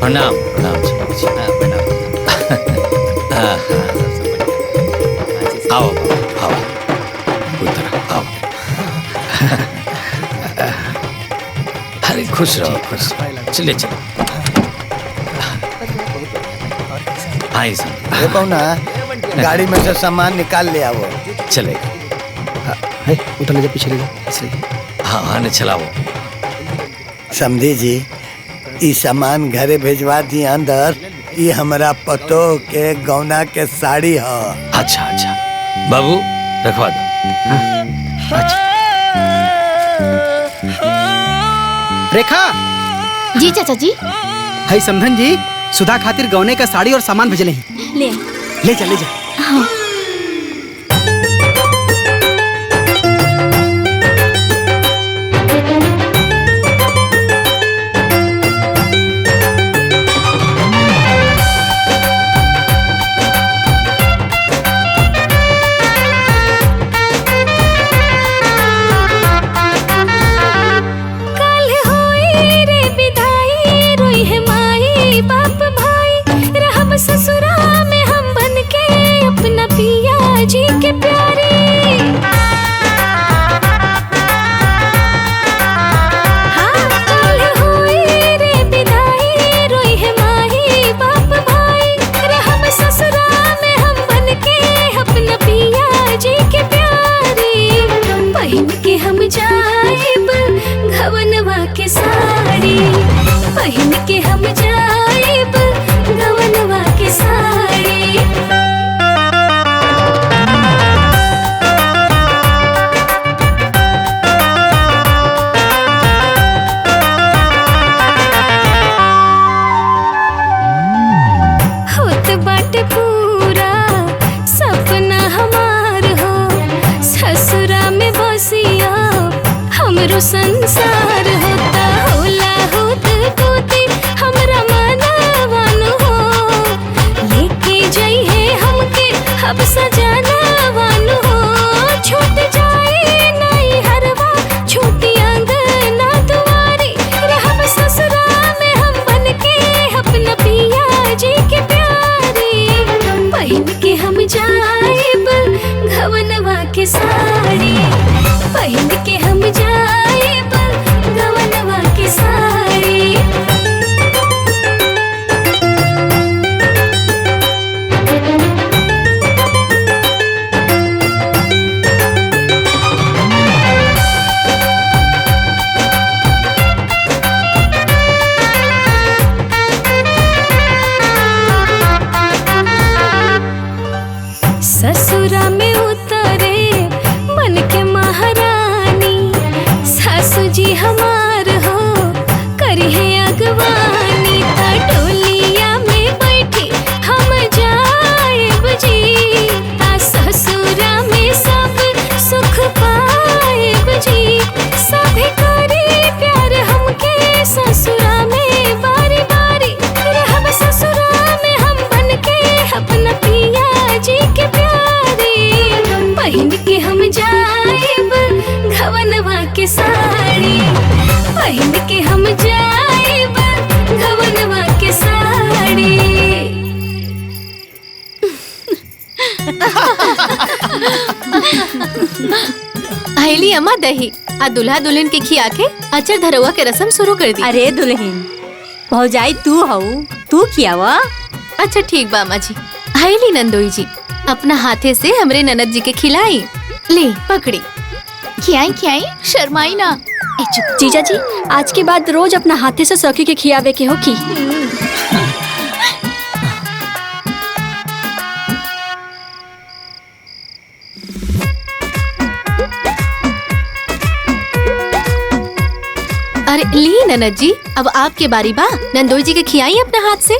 प्रणाम प्रणाम आओ आओ आओ। अरे खुश रहो खुश रहो। चले चलो आई सर पौना गाड़ी में से सामान निकाल ले आओ। चलेगा उधर ले जा पीछे ले जा। हाँ हाँ चलाओ। समझी जी ई सामान घरे भेजवा दी अंदर। ये हमारा पतो के गौना के साड़ी है। अच्छा अच्छा बाबू रखवा दो। अच्छा रेखा जी चाचा जी। हाय समधन जी सुधा खातिर गौने का साड़ी और सामान भेजले हैं। ले जा ले जा। हाँ। ससुरा में हम बन के अपना पहिन के हम जाइब गवनवा के साड़ी। अहेली अम्मा दही आ दुल्हा दुल्हन के खिया के अचर धरवा के रस्म शुरू कर दी। अरे दुल्हन भौजाई तू हऊ, तू खियावा। अच्छा ठीक बा अम्मा जी। अहेली नंदोई जी अपना हाथे से हमरे ननद जी के खिलाई। ले पकड़ी। खियाई खियाई, शर्माई ना। जीजा जी आज के बाद रोज अपना हाथे से सखी के खियावे के हो की। अरे ली ननद जी अब आपके बारी बा। नंदोई जी के खियाई अपने हाथ से।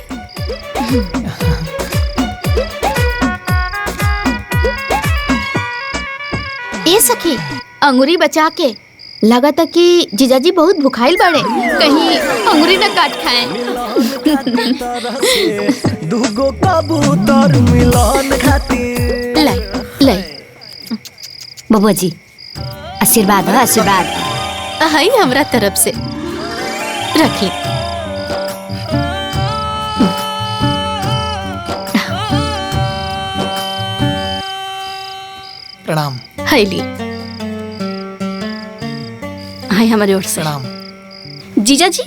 ए सखी अंगूरी बचा के, लगा था कि जीजाजी बहुत भुखाइल बड़े, कहीं अंगूरी न काट खाएं। दुगो कबूतर मिलन खातिर। लाई लाई बबुआ जी आशीर्वाद हो, आशीर्वाद। हाई हमरा तरफ से रखी। प्रणाम। हाईली हाय हमारे ओर से प्रणाम। जीजा जी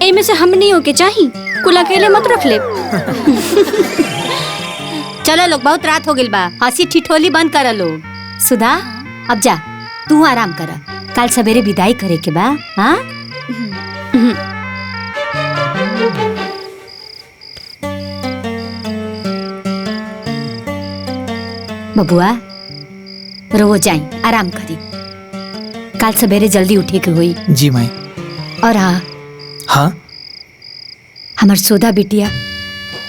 ए में से हम नहीं होके चाही, कुल अकेले मत रख ले। चलो लोग बहुत रात हो गई बा, हंसी ठिठोली बंद कर लो। सुधा अब जा तू आराम कर, कल सवेरे विदाई करे के बा। हाँ बबुआ रो जाई, आराम करी, कल सवेरे जल्दी उठे के हुई। जी माई। और हाँ हाँ हमार सोधा बिटिया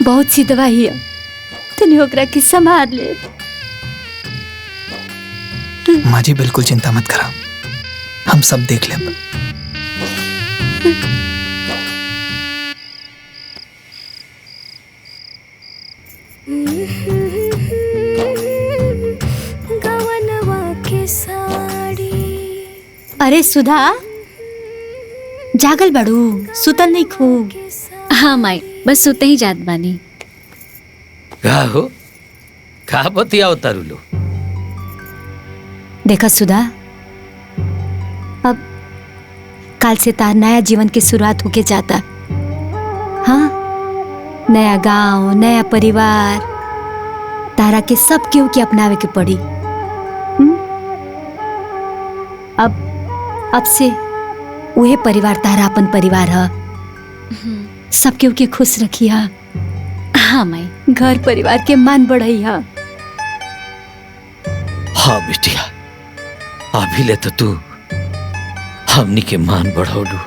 बहुत सी दवाई है, तनी ओकरा के संभाल ले। माँ जी बिल्कुल चिंता मत करा, हम सब देख लेब। गवनवा के साड़ी। अरे सुधा जागल बड़ू, सुतल नहीं खूब। हाँ माई बस सुते ही जात बानी। का हो का बतियाओ तारुलो। देखा सुधा अब कल से तार नया जीवन की शुरुआत होके जाता। हाँ नया गांव, नया परिवार, तारा के सब केहू के अपनावे के पड़ी। अब से वही परिवार तारा अपन परिवार है। सब केहू के खुश रखिया। हाँ माई घर परिवार के मान बढ़ाई है। हाँ बिटिया अभी ले तो तू हमनी के मान बढ़ौलू,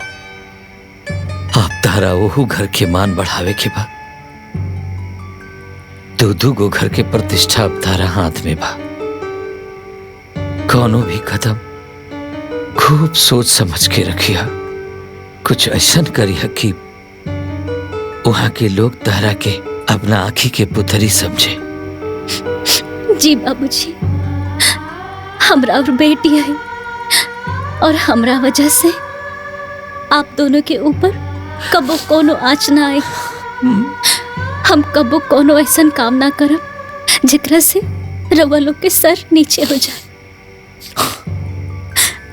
अब तारा ओहू घर के मान बढ़ावे के बा। दू गो घर के प्रतिष्ठा अब तारा हाथ में बा। कौनो भी कदम खूब सोच समझ के रखिया, कुछ ऐसा करिया कि वहां के लोग तारा के अपना आँखी के पुतरी समझे। जी बाबूजी हमरा और बेटी है, और हमरा वजह से आप दोनों के ऊपर कबो कोनो आँच ना आए। हम कबो कोनो ऐसा काम ना करब जेकरा से रवा लोग के सर नीचे हो जाए।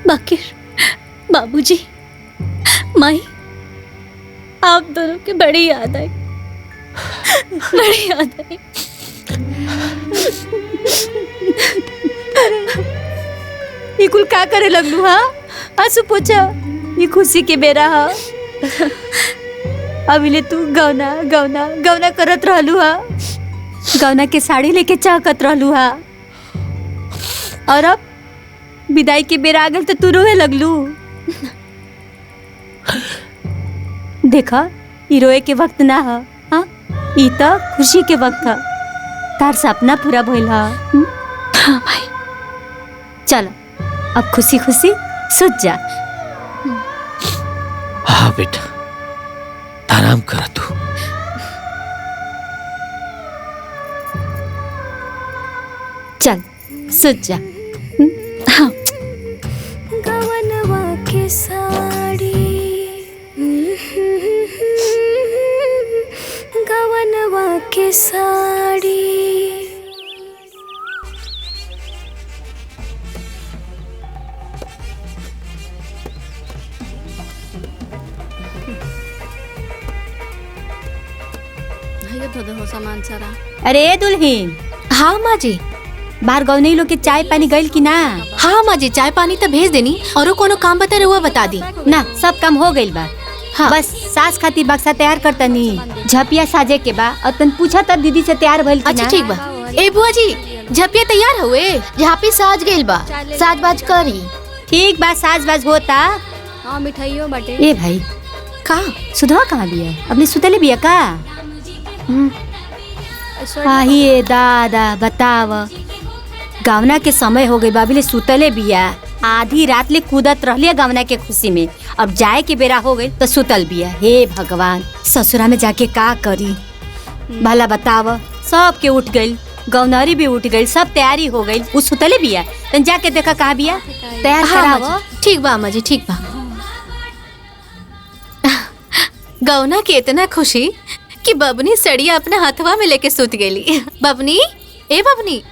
बाकी बाबूजी माई आप दोनों के बड़ी याद आई, बड़ी याद आई। ये कुल का करे लगलू? हाँ आंसू पूछा, ये खुशी के बेरा हा। अभी तू गौना गौना गौना करत रहलू हा, गौना के साड़ी लेके चाहत रहलू हा, और अब विदाई के बेरा आ गल तो तू रोए लगलू। देखा ई रोए के वक्त ना हा, हाँ ई तो खुशी के वक्त हा। तार सपना पूरा भइल हा। हाँ भाई चलो अब खुशी खुशी सुत जा। हाँ बेटा आराम कर तू। चल सुत जा। गवनवा के साड़ी। साड़ी। सामान सारा। अरे दुल्हीन। हाँ माँ जी। बाहर गौनई लोग के चाय पानी गइल की ना? हाँ माँ जी, चाय पानी तो भेज देनी और कोनो काम बता रहुआ बता दी ना। सब काम हो गइल बा। हाँ। बस सास खातिर बक्सा तैयार करतनी, झपिया साजे के बा। और तन पूछा तब दीदी से तैयार भइल की ना? अच्छा ठीक बा। ए बुआ जी, झपिया तैयार हुए? झापी साज गइल बा, साज बाज करी। ठीक बा, साज बाज होता। हाँ मिठाइयों बाटे। ए भाई कहाँ सुधवा कहाँ बिया? अपने सुतले बिया का? आहिए दादा बताव, गावना के समय हो गई, बाबीले सुतले बिया। आधी रात ले कूदत रहलिए गावना के खुशी में, अब जाए के बेरा हो गई तो सुतल बिया। हे भगवान, ससुरा में जाके का करी भला बताव। सब के उठ गई, गौनारी भी उठ गई, सब तैयारी हो गई, उ सुतले बिया। तन जाके देखा कहाँ बिया, तैयार करावो। ठीक बा अम्मा जी, ठीक बा। गौना के इतना खुशी कि बबनी सड़िया अपने हाथवा में लेके सुत गेली। बबनी, ए बबनी।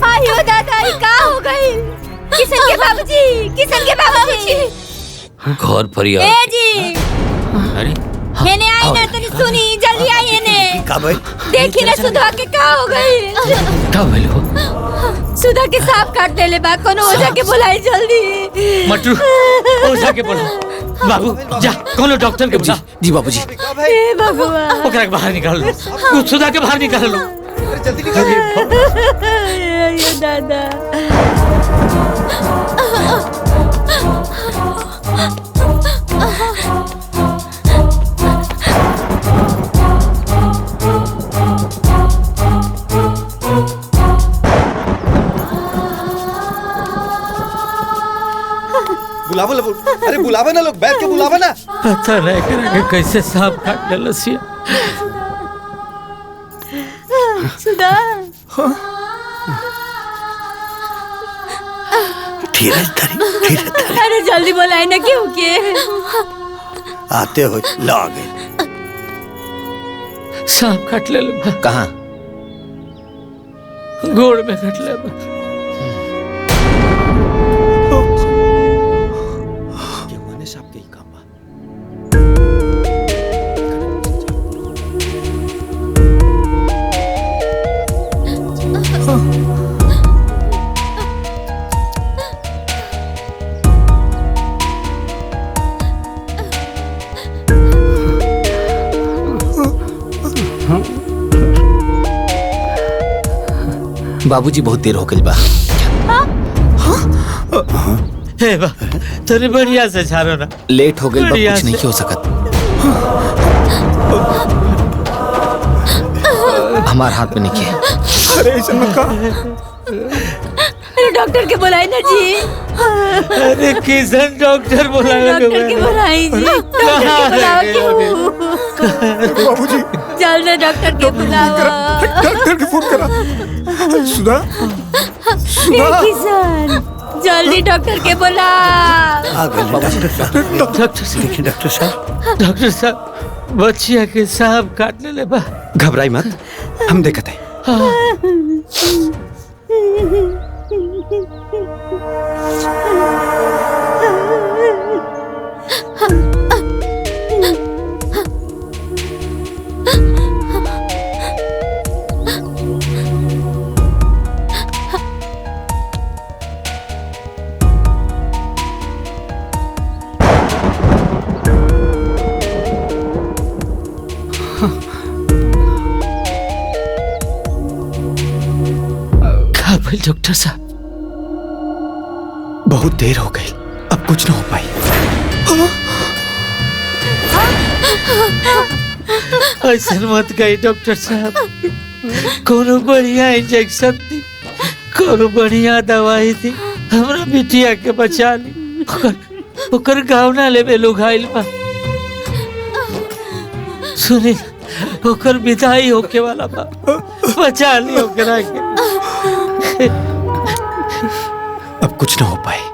आयो दादा, का हो गई? किशन के बाबूजी, किशन के बाबूजी। घर फरियाद। ए जी, अरे हेने आई ना, तनी सुनी, जल्दी आई हेने। का भाई? देखी ना सुधा के का हो गई? का भइल हो? सुधा के सांप काट देले बा, कोनो ओझा के बुलाई जल्दी। मटरू, ओझा के बोला। बाबू जा, कोनो डॉक्टर के बुला। जी बाबूजी। हे भगवान, ओकरा के बाहर निकाल लो, तू सुधा के बाहर निकाल लो। जल्दी निकाल। ये दादा। बुलावा लो, अरे बुलावा ना, लोग बैठ के बुलावा ना। पता नहीं करेंगे कैसे सांप काट ले लसिया। सुधा, धीरज धरी, धीरज धरी। अरे जल्दी बुलाए ना, क्यों के? आते हो ला गए। सांप काट ले लो। कहाँ? गोड़ में काट ले। बाबूजी बहुत देर हो गई बा। हे बा, तोरी बढ़िया से झारो ना। लेट हो गई बा, कुछ नहीं हो सकत। हमार हाथ में नहीं है। अरे ऐसा मत कहा। अरे डॉक्टर के बुलाए ना जी। अरे किशन डॉक्टर बुलाए। डॉक्टर के बुलाई जी, डॉक्टर के बुलाओ क्यों? बाबूजी जल्दी डॉक्टर के बुलाओ। डॉक्टर के फोन करा। सुधा, सुधा। किशन, जल्दी डॉक्टर के बुला। डॉक्टर साहब, डॉक्टर साहब, बच्चिया के सांप काटने ले बा। घबराई मत, हम देखते हैं। डॉक्टर साहब, बहुत देर हो गई, अब कुछ ना हो पाई। ऐसा मत कही डॉक्टर साहब, कोनो बढ़िया इंजेक्शन दी, कोनो बढ़िया दवाई दी, हमरा बिटिया के बचा ली। ओकर गाँव ना लेवे लोग आइल बा। सुनी, ओकर विदाई होके वाला बा, बचा ली ओकरा के। अब कुछ ना हो पाए।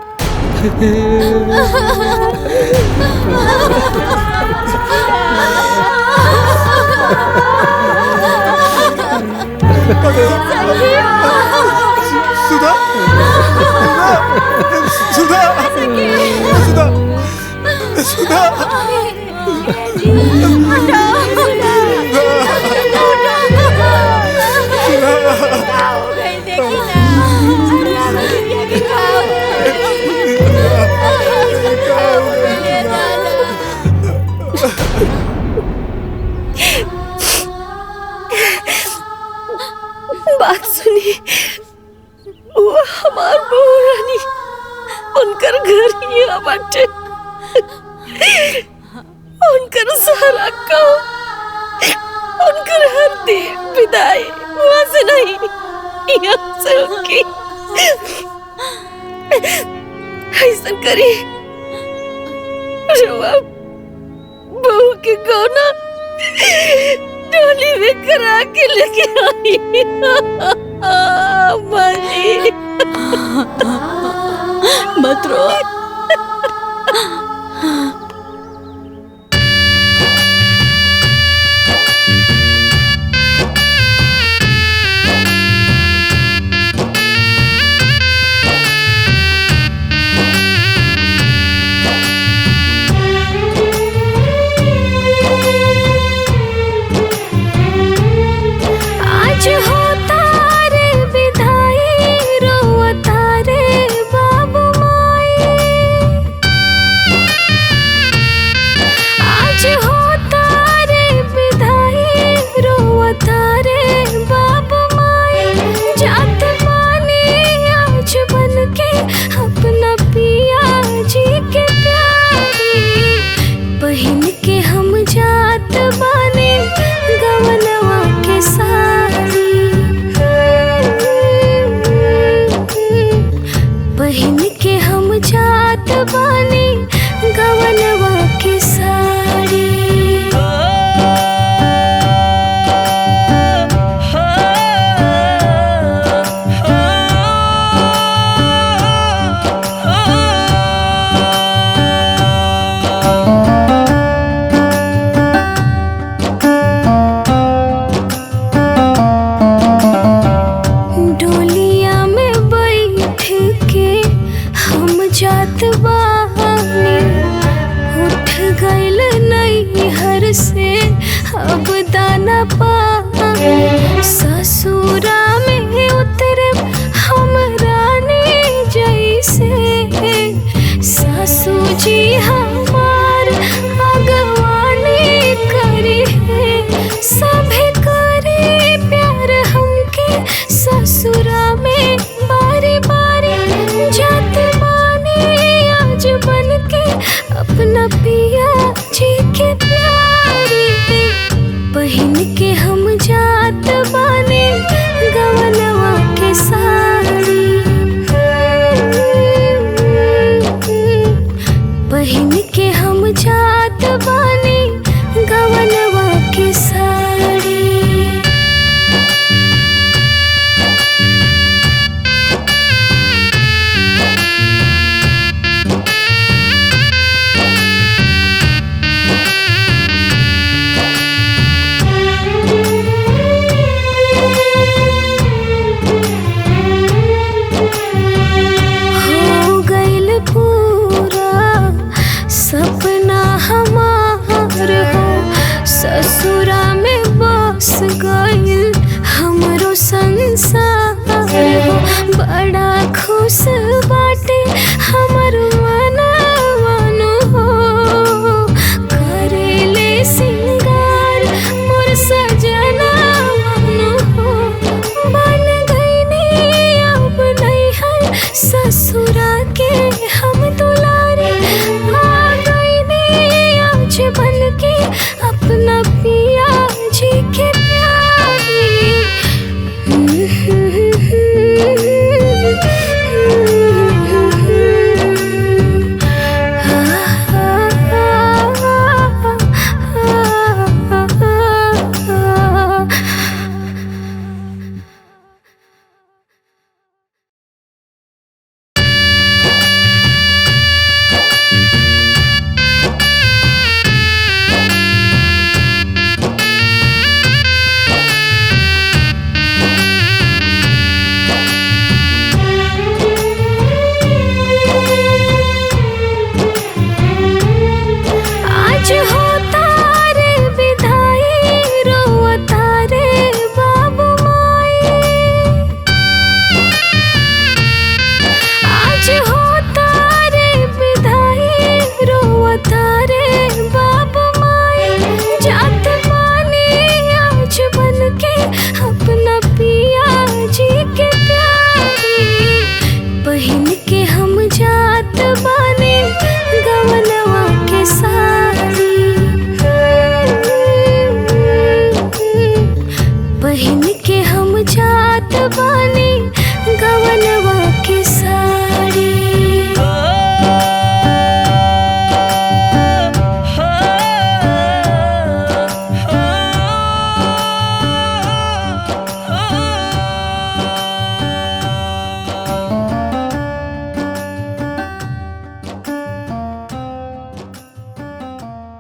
सुधा, सुधा, सुधा, सुधा, बात सुनी, वो हमार बहू रानी, उनकर घर ही बाटे, उनकर सारा काम, उनकर हर विदाई वहाँ से नहीं, यहाँ से होगी। ऐसा करी, बहू के गौना डोली में करा के लेके आई। माली मत रो। बड़ा खुश बा